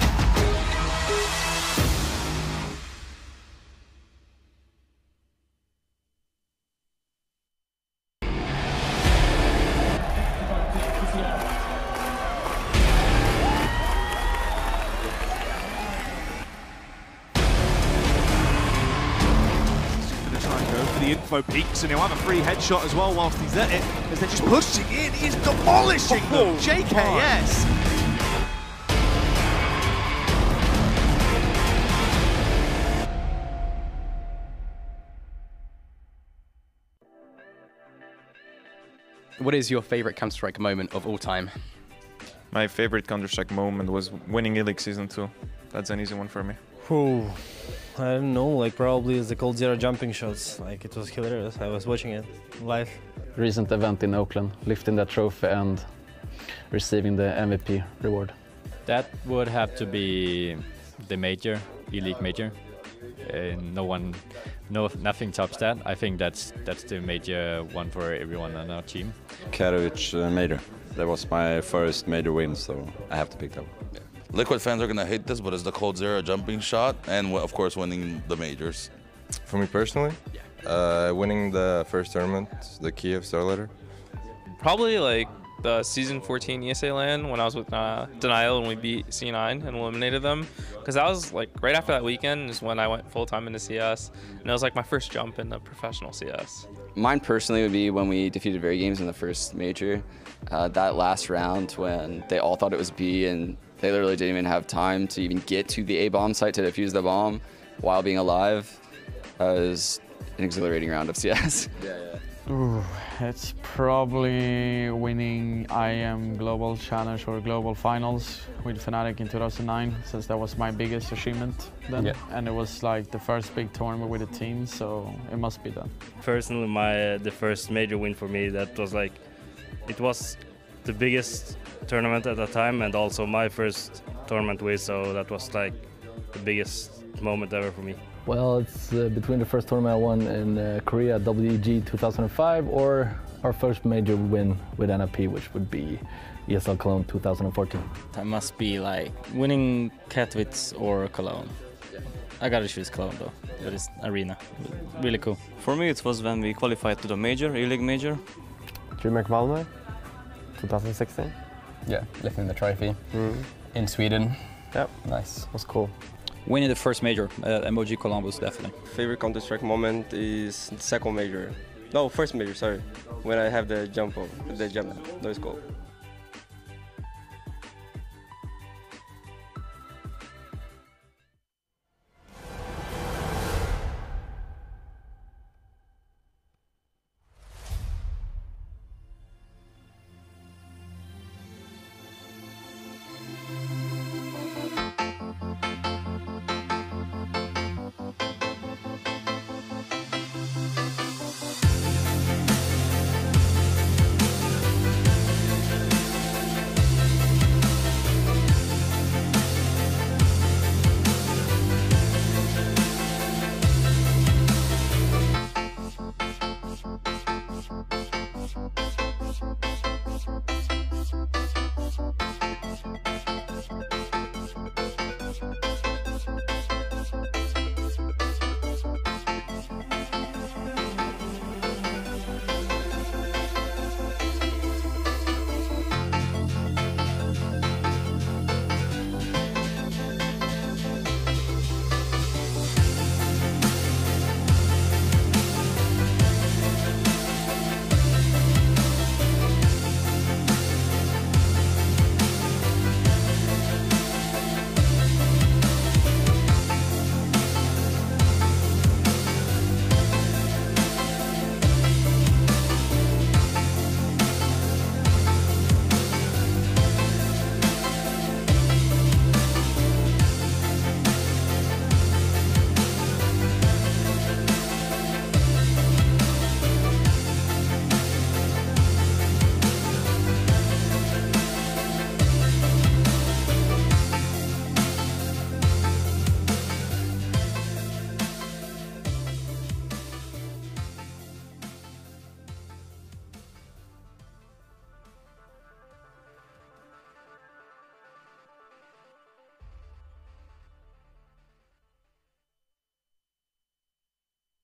The info peaks, and he'll have a free headshot as well whilst he's at it, as they're just pushing in. He's demolishing them. JKS. What is your favorite Counter-Strike moment of all time? My favorite Counter-Strike moment was winning E-League Season 2. That's an easy one for me. Ooh, I don't know, like probably the Cold Zero jumping shots. Like it was hilarious. I was watching it live. Recent event in Oakland, lifting that trophy and receiving the MVP reward. That would have to be the major, E-League major. Nothing tops that. I think that's the major one for everyone on our team. Katowice major. That was my first major win, so I have to pick that one. Yeah. Liquid fans are gonna hate this, but it's the Cold Zero jumping shot, and of course winning the majors. For me personally, winning the first tournament, the Kiev Starletter. Probably like the season 14 ESL LAN when I was with Denial and we beat C9 and eliminated them. Because that was like right after that weekend is when I went full-time into CS. And it was like my first jump into professional CS. Mine personally would be when we defeated Very Games in the first major. That last round when they all thought it was B and they literally didn't even have time to even get to the A bomb site to defuse the bomb while being alive. It was an exhilarating round of CS. Ooh, it's probably winning IM Global Challenge or Global Finals with Fnatic in 2009, since that was my biggest achievement then. And it was like the first big tournament with the team, so it must be that. Personally, the first major win for me, that was like, it was the biggest tournament at that time and also my first tournament win, so that was like the biggest moment ever for me. Well, it's between the first tournament I won in Korea, WEG 2005, or our first major win with NFP, which would be ESL Cologne 2014. That must be like winning Katowice or Cologne. I gotta choose Cologne though, but it's arena. Really cool. For me, it was when we qualified to the major, E-League major. DreamHack Malmö 2016. Yeah, lifting the trophy in Sweden. Yep, nice. Was cool. Winning the first major, MOG Columbus, definitely. Favorite Counter-Strike moment is the second major. No, first major, sorry. When I have the jump up, that was cool.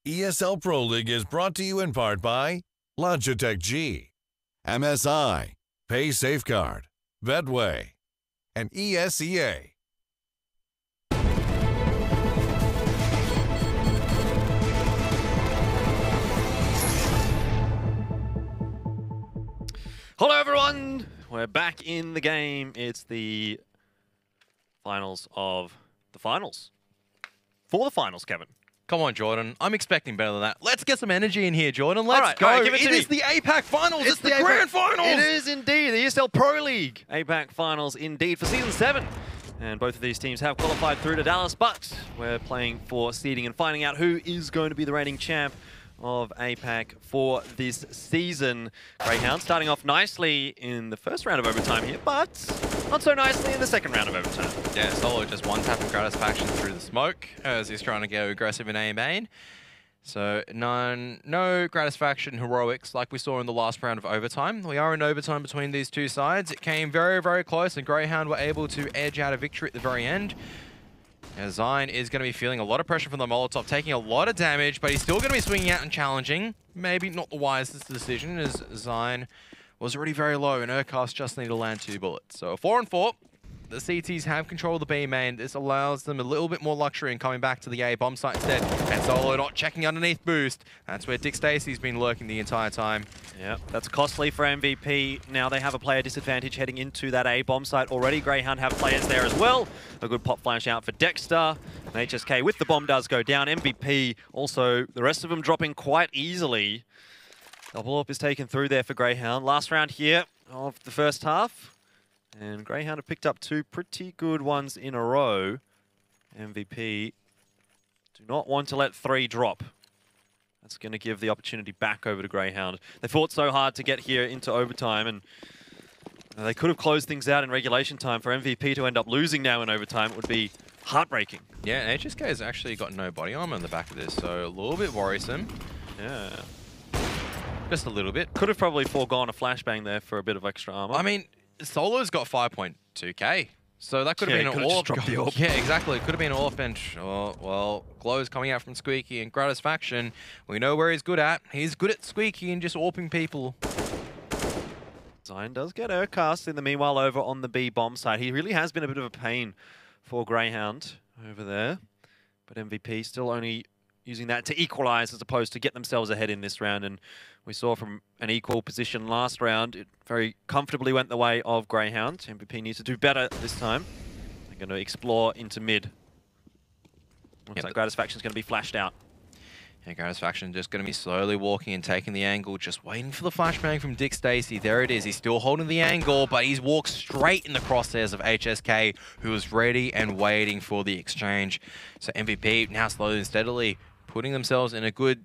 ESL Pro League is brought to you in part by Logitech G, MSI, Pay Safeguard, Betway, and ESEA. Hello everyone, we're back in the game. It's the finals of the finals. For the finals, Kevin. Come on, Jordan. I'm expecting better than that. Let's get some energy in here, Jordan. Let's go. All right, give it to It me. is the APAC finals. It's the APAC grand finals. It is indeed the ESL Pro League APAC finals indeed for Season 7. And both of these teams have qualified through to Dallas, but we're playing for seeding and finding out who is going to be the reigning champ of APAC for this season. Grayhound starting off nicely in the first round of overtime here, but not so nicely in the second round of overtime. Yeah, Solo just one-tapping Gratisfaction through the smoke as he's trying to go aggressive in A main. So no Gratisfaction heroics like we saw in the last round of overtime. We are in overtime between these two sides. It came very, very close, and Grayhound were able to edge out a victory at the very end. Zine is going to be feeling a lot of pressure from the Molotov, taking a lot of damage, but he's still going to be swinging out and challenging. Maybe not the wisest decision, as Zine was already very low, and Urkast just needed to land 2 bullets. So 4-4. The CTs have control of the B main. This allows them a little bit more luxury in coming back to the A bomb site instead. And Solo not checking underneath boost. That's where Dick Stacey's been lurking the entire time. Yeah, that's costly for MVP. Now they have a player disadvantage heading into that A bomb site already. Grayhound have players there as well. A good pop flash out for Dexter. And HSK with the bomb does go down. MVP also, the rest of them dropping quite easily. Double up is taken through there for Grayhound. Last round here of the first half. And Grayhound have picked up 2 pretty good ones in a row. MVP do not want to let 3 drop. That's going to give the opportunity back over to Grayhound. They fought so hard to get here into overtime, and they could have closed things out in regulation time. For MVP to end up losing now in overtime, it would be heartbreaking. Yeah, and HSK has actually got no body armor on the back of this, so a little bit worrisome. Yeah. Just a little bit. Could have probably foregone a flashbang there for a bit of extra armor. I mean, Solo's got 5.2k, so that could have been an AWP. Yeah, exactly. It could have been an AWP, and well, Glow's coming out from Squeaky and Gratisfaction. We know where he's good at. He's good at Squeaky and just AWPing people. Zine does get Urkast in the meanwhile over on the B bomb side. He really has been a bit of a pain for Grayhound over there, but MVP still only using that to equalize as opposed to get themselves ahead in this round. And we saw from an equal position last round, it very comfortably went the way of Grayhound. MVP needs to do better this time. They're going to explore into mid. Looks like Gratisfaction's going to be flashed out. Yeah, Gratisfaction just going to be slowly walking and taking the angle, just waiting for the flashbang from Dick Stacey. There it is. He's still holding the angle, but he's walked straight in the crosshairs of HSK, who was ready and waiting for the exchange. So MVP now slowly and steadily putting themselves in a good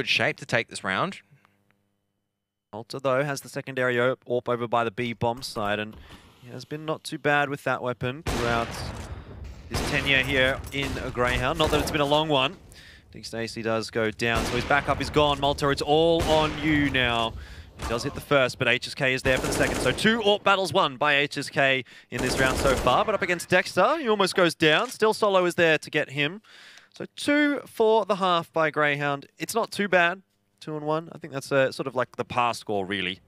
shape to take this round. Alta, though, has the secondary AWP over by the B bomb side, and he has been not too bad with that weapon throughout his tenure here in a Grayhound. Not that it's been a long one. Dick Stacey does go down, so his backup is gone. Malta, it's all on you now. He does hit the first, but HSK is there for the second. So 2 AWP battles won by HSK in this round so far, but up against Dexter, he almost goes down. Still Solo is there to get him. So 2 for the half by Grayhound. It's not too bad. 2-1. I think that's sort of like the par score, really.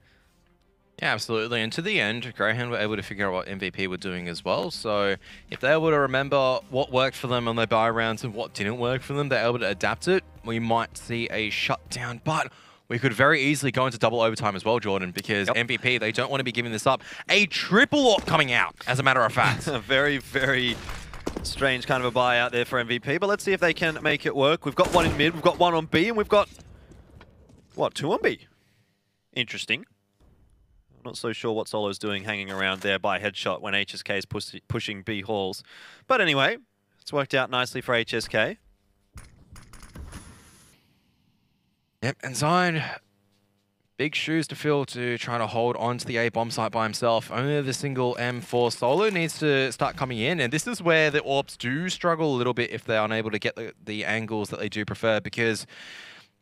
Yeah, absolutely. And to the end, Grayhound were able to figure out what MVP were doing as well. So if they're able to remember what worked for them on their buy rounds and what didn't work for them, they're able to adapt it. We might see a shutdown, but we could very easily go into double overtime as well, Jordan, because MVP, they don't want to be giving this up. A triple AWP coming out, as a matter of fact. Very, very strange kind of a buy out there for MVP, but let's see if they can make it work. We've got 1 in mid, we've got 1 on B, and we've got, what, 2 on B? Interesting. I'm not so sure what Solo's doing hanging around there by headshot when HSK is pushing B halls. But anyway, it's worked out nicely for HSK. Yep, and Zine, big shoes to fill to try to hold on to the A bomb site by himself. Only the single M4 Solo needs to start coming in, and this is where the AWPs do struggle a little bit if they're unable to get the angles that they do prefer, because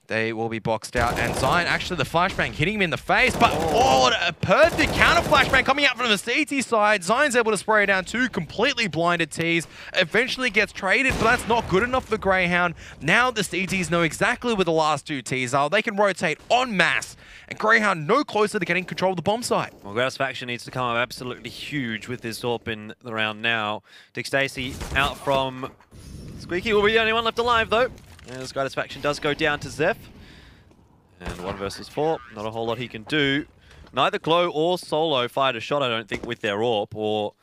They will be boxed out, and Zion, actually the flashbang hitting him in the face, but what a perfect counter flashbang coming out from the CT side. Zion's able to spray down 2 completely blinded Ts, eventually gets traded, but that's not good enough for Grayhound. Now the CTs know exactly where the last 2 Ts are. They can rotate en masse, and Grayhound no closer to getting control of the bomb site. Well, Gratisfaction needs to come up absolutely huge with this AWP in the round now. Dick Stacey out from Squeaky will be the only one left alive though. As Gratisfaction does go down to Zeph. And 1 versus 4, not a whole lot he can do. Neither Glow or Solo fired a shot, I don't think, with their AWP, or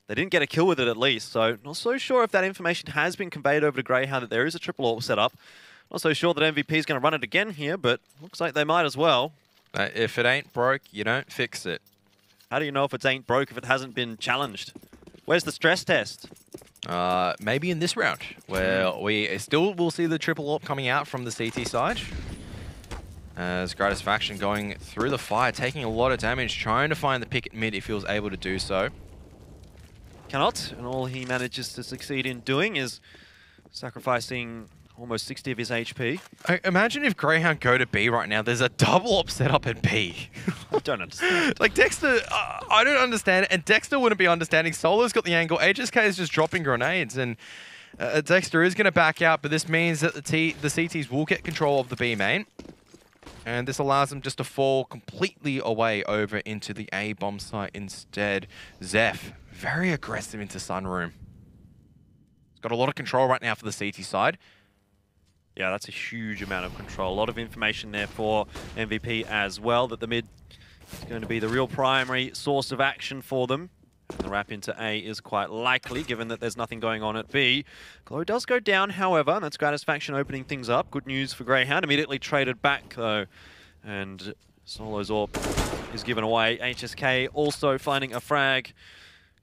they didn't get a kill with it at least. So not so sure if that information has been conveyed over to Grayhound that there is a triple AWP set up. Not so sure that MVP is going to run it again here, but looks like they might as well. If it ain't broke, you don't fix it. How do you know if it ain't broke if it hasn't been challenged? Where's the stress test? Maybe in this round, where we still will see the triple AWP coming out from the CT side. As Gratisfaction going through the fire, taking a lot of damage, trying to find the pick at mid if he was able to do so. Cannot, and all he manages to succeed in doing is sacrificing almost 60 of his HP. Imagine if Grayhound go to B right now, there's a double AWP set up at B. I don't understand. Like Dexter, I don't understand it, and Dexter wouldn't be understanding. Solo's got the angle, HSK is just dropping grenades, and Dexter is going to back out, but this means that the CTs will get control of the B main. And this allows them just to fall completely away over into the A bomb site instead. Zeph, very aggressive into Sunroom. He's got a lot of control right now for the CT side. Yeah, that's a huge amount of control. A lot of information there for MVP as well, that the mid is going to be the real primary source of action for them. And the wrap into A is quite likely, given that there's nothing going on at B. Glow does go down, however, and that's Gratisfaction opening things up. Good news for Grayhound. Immediately traded back, though. And Solo's AWP is given away. HSK also finding a frag.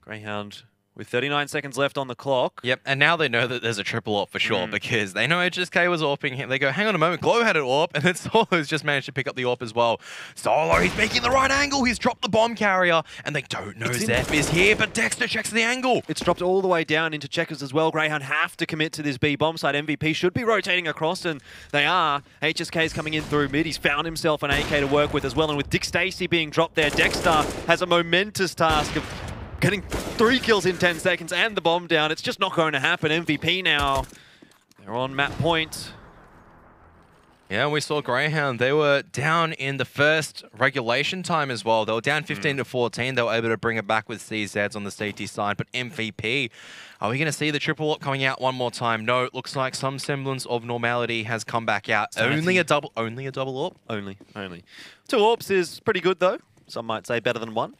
Grayhound with 39 seconds left on the clock. Yep, and now they know that there's a triple AWP for sure, because they know HSK was AWPing him. They go, hang on a moment, Glow had an AWP, and then Solo's just managed to pick up the AWP as well. Solo, he's making the right angle, he's dropped the bomb carrier, and they don't know Zeph is here, but Dexter checks the angle. It's dropped all the way down into checkers as well. Grayhound have to commit to this B bomb site. MVP should be rotating across, and they are. HSK is coming in through mid. He's found himself an AK to work with as well, and with Dick Stacey being dropped there, Dexter has a momentous task of getting 3 kills in 10 seconds and the bomb down. It's just not going to happen. MVP now, they're on map point. Yeah, we saw Grayhound. They were down in the first regulation time as well. They were down 15 to 14. They were able to bring it back with CZs on the CT side. But MVP, are we going to see the triple AWP coming out one more time? No, it looks like some semblance of normality has come back out. Only a double AWP? Only. 2 AWPs is pretty good though. Some might say better than 1.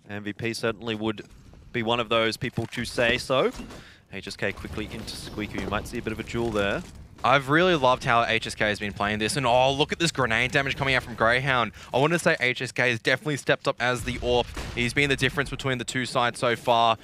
MVP certainly would be one of those people to say so. HSK quickly into Squeaky. You might see a bit of a duel there. I've really loved how HSK has been playing this. And oh, look at this grenade damage coming out from Grayhound. I want to say HSK has definitely stepped up as the AWP. He's been the difference between the 2 sides so far.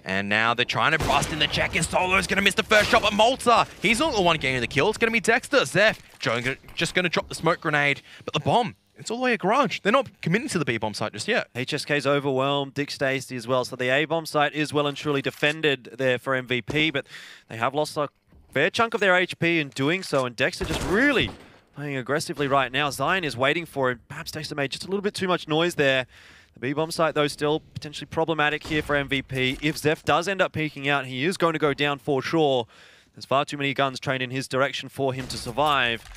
And now they're trying to bust in the checkers. Solo's going to miss the first shot, but Malta, he's not the one getting the kill. It's going to be Dexter. Zeph just going to drop the smoke grenade. But the bomb, it's all the way at Garage. They're not committing to the B-bomb site just yet. HSK's overwhelmed, Dick Stacey as well. So the A-bomb site is well and truly defended there for MVP, but they have lost a fair chunk of their HP in doing so, and Dexter just really playing aggressively right now. Zion is waiting for him. Perhaps Dexter made just a little bit too much noise there. The B-bomb site, though, still potentially problematic here for MVP. If Zeph does end up peeking out, he is going to go down for sure. There's far too many guns trained in his direction for him to survive.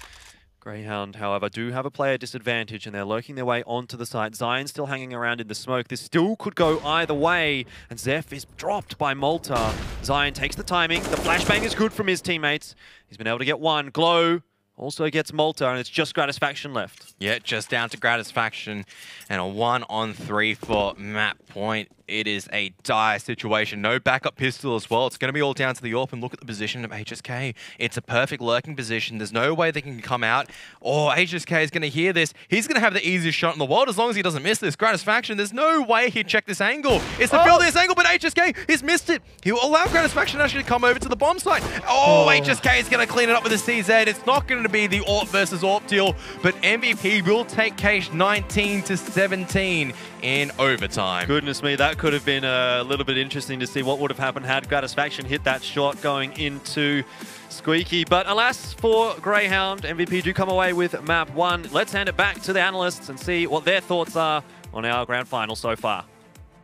Grayhound, however, do have a player disadvantage, and they're lurking their way onto the site. Zion still hanging around in the smoke. This still could go either way, and Zeph is dropped by Malta. Zion takes the timing. The flashbang is good from his teammates. He's been able to get 1. Glow also gets Malta, and it's just Gratisfaction left. Yeah, just down to Gratisfaction, and a 1-on-3 for map point. It is a dire situation. No backup pistol as well. It's going to be all down to the AWP, and look at the position of HSK. It's a perfect lurking position. There's no way they can come out. Oh, HSK is going to hear this. He's going to have the easiest shot in the world as long as he doesn't miss this. Gratisfaction, there's no way he'd check this angle. It's to fill this angle, but HSK has missed it. He will allow Gratisfaction actually to come over to the bomb site. Oh, HSK is going to clean it up with a CZ. It's not going to be the AWP versus AWP deal, but MVP will take case 19 to 17 in overtime. Goodness me, that that could have been a little bit interesting to see what would have happened had Gratisfaction hit that shot going into Squeaky. But alas for Grayhound, MVP do come away with map 1. Let's hand it back to the analysts and see what their thoughts are on our grand final so far.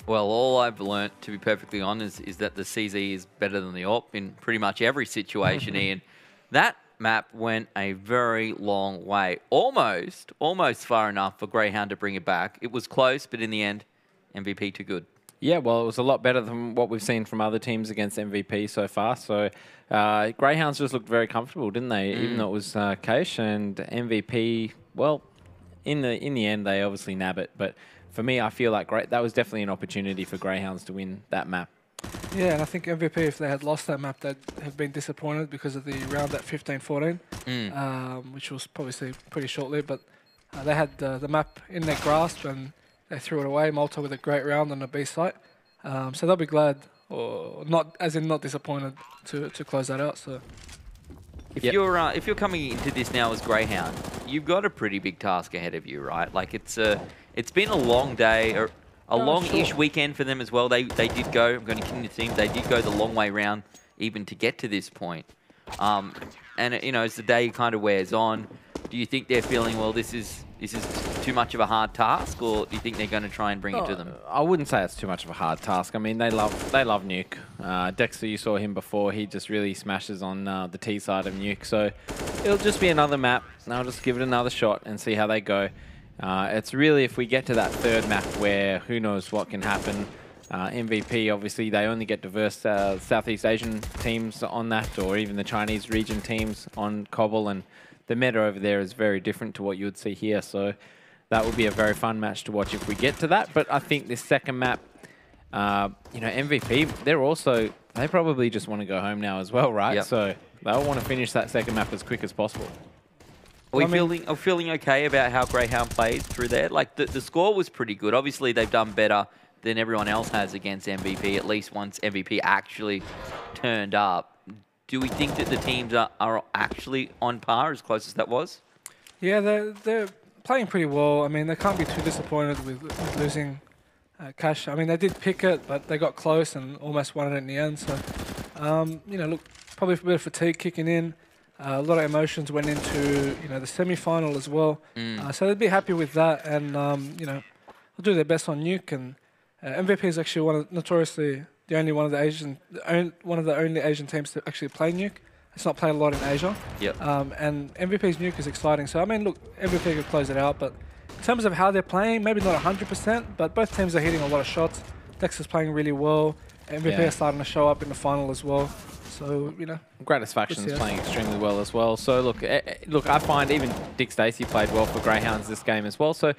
Well, all I've learnt, to be perfectly honest, is that the CZ is better than the AWP in pretty much every situation, Ian. That map went a very long way. Almost far enough for Grayhound to bring it back. It was close, but in the end, MVP too good. Yeah, well, it was a lot better than what we've seen from other teams against MVP so far. So Greyhounds just looked very comfortable, didn't they? Even though it was Keish and MVP, well, in the end, they obviously nab it. But for me, I feel like that was definitely an opportunity for Greyhounds to win that map. Yeah, and I think MVP, if they had lost that map, they'd have been disappointed because of the round at 15-14, which was probably pretty short-lived. But they had the map in their grasp and they threw it away. Malta with a great round on the B site. So they'll be glad, or not, as in not disappointed, to close that out. So. If you're coming into this now as Grayhound, you've got a pretty big task ahead of you, right? Like it's been a long day, or a long-ish weekend for them as well. They did go. I'm going to continue the theme. They did go the long way round even to get to this point. And as the day kind of wears on, do you think they're feeling, well, this is too much of a hard task, or do you think they're going to try and bring it to them? I wouldn't say it's too much of a hard task. I mean, they love Nuke. Dexter, you saw him before. He just really smashes on the T side of Nuke. So it'll just be another map. I'll just give it another shot and see how they go. It's really, if we get to that third map where who knows what can happen. MVP, obviously, they only get diverse Southeast Asian teams on that, or even the Chinese region teams on Cobble, and the meta over there is very different to what you would see here. So that will be a very fun match to watch if we get to that. But I think this second map, MVP, they probably just want to go home now as well, right? Yep. So they'll want to finish that second map as quick as possible. Are we feeling okay about how Grayhound played through there? Like, the score was pretty good. Obviously, they've done better than everyone else has against MVP, at least once MVP actually turned up. Do we think that the teams are actually on par, as close as that was? Yeah, they're playing pretty well. I mean, they can't be too disappointed with losing Cash. I mean, they did pick it, but they got close and almost won it in the end. So, look, probably a bit of fatigue kicking in. A lot of emotions went into the semi-final as well. So they'd be happy with that, and they'll do their best on Nuke. And MVP is actually notoriously the only one of the only Asian teams to actually play Nuke. It's not played a lot in Asia. Yep. And MVP's Nuke is exciting. So I mean, look, MVP could close it out, but in terms of how they're playing, maybe not 100%, but both teams are hitting a lot of shots. Dex is playing really well. MVP is starting to show up in the final as well. So, Gratisfaction is playing extremely well as well. So, look, I find even Dick Stacey played well for Greyhounds this game as well. So,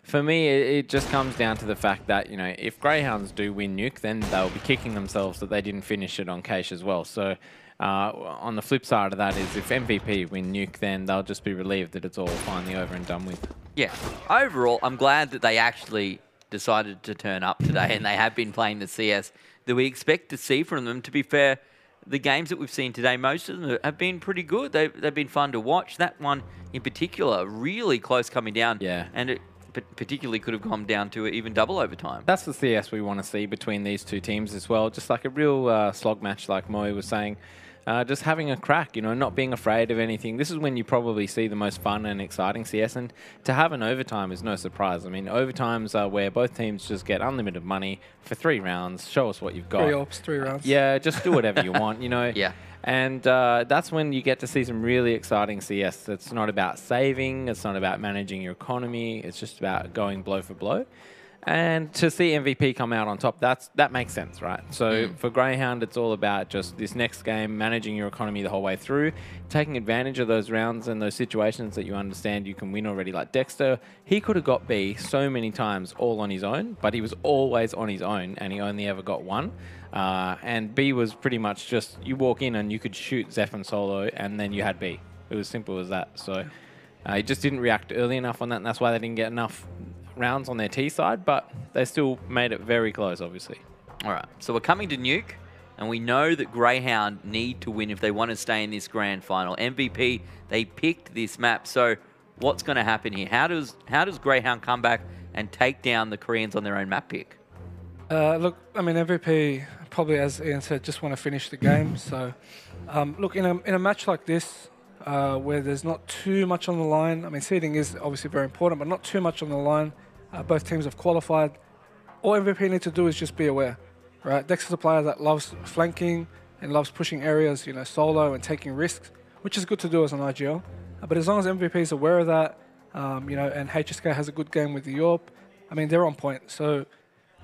for me, it just comes down to the fact that, if Greyhounds do win Nuke, then they'll be kicking themselves that they didn't finish it on Keish as well. So, on the flip side of that is if MVP win Nuke, then they'll just be relieved that it's all finally over and done with. Yeah. Overall, I'm glad that they actually decided to turn up today and they have been playing the CS that we expect to see from them. To be fair, the games that we've seen today, most of them have been pretty good. They've been fun to watch. That one in particular, really close coming down. Yeah. And it particularly could have gone down to even double overtime. That's the CS we want to see between these two teams as well. Just like a real slog match, like Moe was saying. Just having a crack, not being afraid of anything. This is when you probably see the most fun and exciting CS, and to have an overtime is no surprise. I mean, overtimes are where both teams just get unlimited money for 3 rounds. Show us what you've got. 3 ops, 3 rounds. Yeah, just do whatever you want, Yeah. And that's when you get to see some really exciting CS. It's not about saving. It's not about managing your economy. It's just about going blow for blow. And to see MVP come out on top, that makes sense, right? So for Greyhound, it's all about just this next game, managing your economy the whole way through, taking advantage of those rounds and those situations that you understand you can win already. Like Dexter, he could have got B so many times all on his own, but he was always on his own and he only ever got 1. And B was pretty much just, you walk in and you could shoot Zephyr solo and then you had B. It was simple as that. So he just didn't react early enough on that, and that's why they didn't get enough rounds on their T side, but they still made it very close, obviously. All right, so we're coming to Nuke, and we know that Greyhound need to win if they want to stay in this grand final. MVP, they picked this map, so what's going to happen here? How does Greyhound come back and take down the Koreans on their own map pick? Look, I mean, MVP probably, as Ian said, just want to finish the game. So, look, in a match like this, where there's not too much on the line, I mean, seeding is obviously very important, but not too much on the line. Both teams have qualified. All MVP need to do is just be aware, right? Dex is a player that loves flanking and loves pushing areas, you know, solo and taking risks, which is good to do as an IGL. But as long as MVP is aware of that, you know, and HSK has a good game with the Yorp, I mean, they're on point. So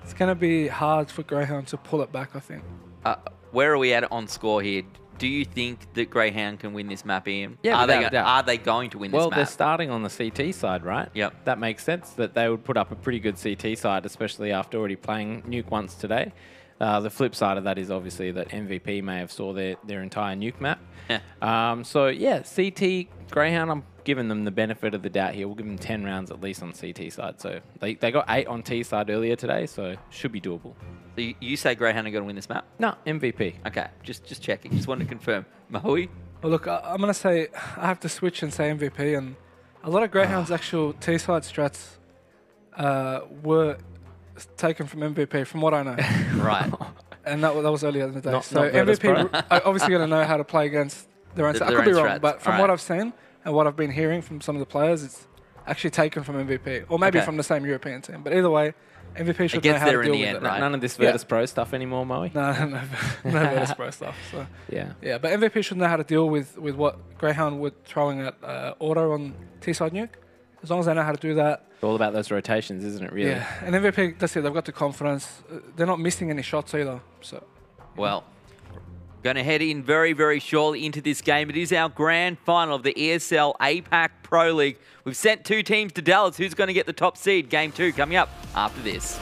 it's going to be hard for Grayhound to pull it back, I think. Where are we at on score here? Do you think that Grayhound can win this map, Ian? Yeah, are they going to win this map? Well, they're starting on the CT side, right? Yep. That makes sense that they would put up a pretty good CT side, especially after already playing Nuke once today. The flip side of that is obviously that MVP may have saw their entire Nuke map. Yeah. So, yeah, CT, Grayhound, I'm giving them the benefit of the doubt here. We'll give them 10 rounds at least on CT side. So they got 8 on T side earlier today, so should be doable. So you say Grayhound are going to win this map? No, MVP. Okay, just checking. Just wanted to confirm. Mahui? Well, look, I'm going to say I have to switch and say MVP. And a lot of Greyhound's actual T side strats were taken from MVP, from what I know. Right. And that was earlier in the day. Not MVP obviously going to know how to play against their own. I could be wrong, but from what I've seen and what I've been hearing from some of the players, it's actually taken from MVP, or maybe from the same European team. But either way, MVP should know how to deal with it. Right? None of this Virtus Pro stuff anymore, Moe? No Virtus Pro stuff. So. Yeah, but MVP should know how to deal with what Grayhound were throwing at auto on T-side nuke. As long as they know how to do that. It's all about those rotations, isn't it, really? Yeah, and MVP, that's it. They've got the confidence. They're not missing any shots either. So, well, going to head in very, very shortly into this game. It is our grand final of the ESL APAC Pro League. We've sent 2 teams to Dallas. Who's going to get the top seed? Game 2 coming up after this.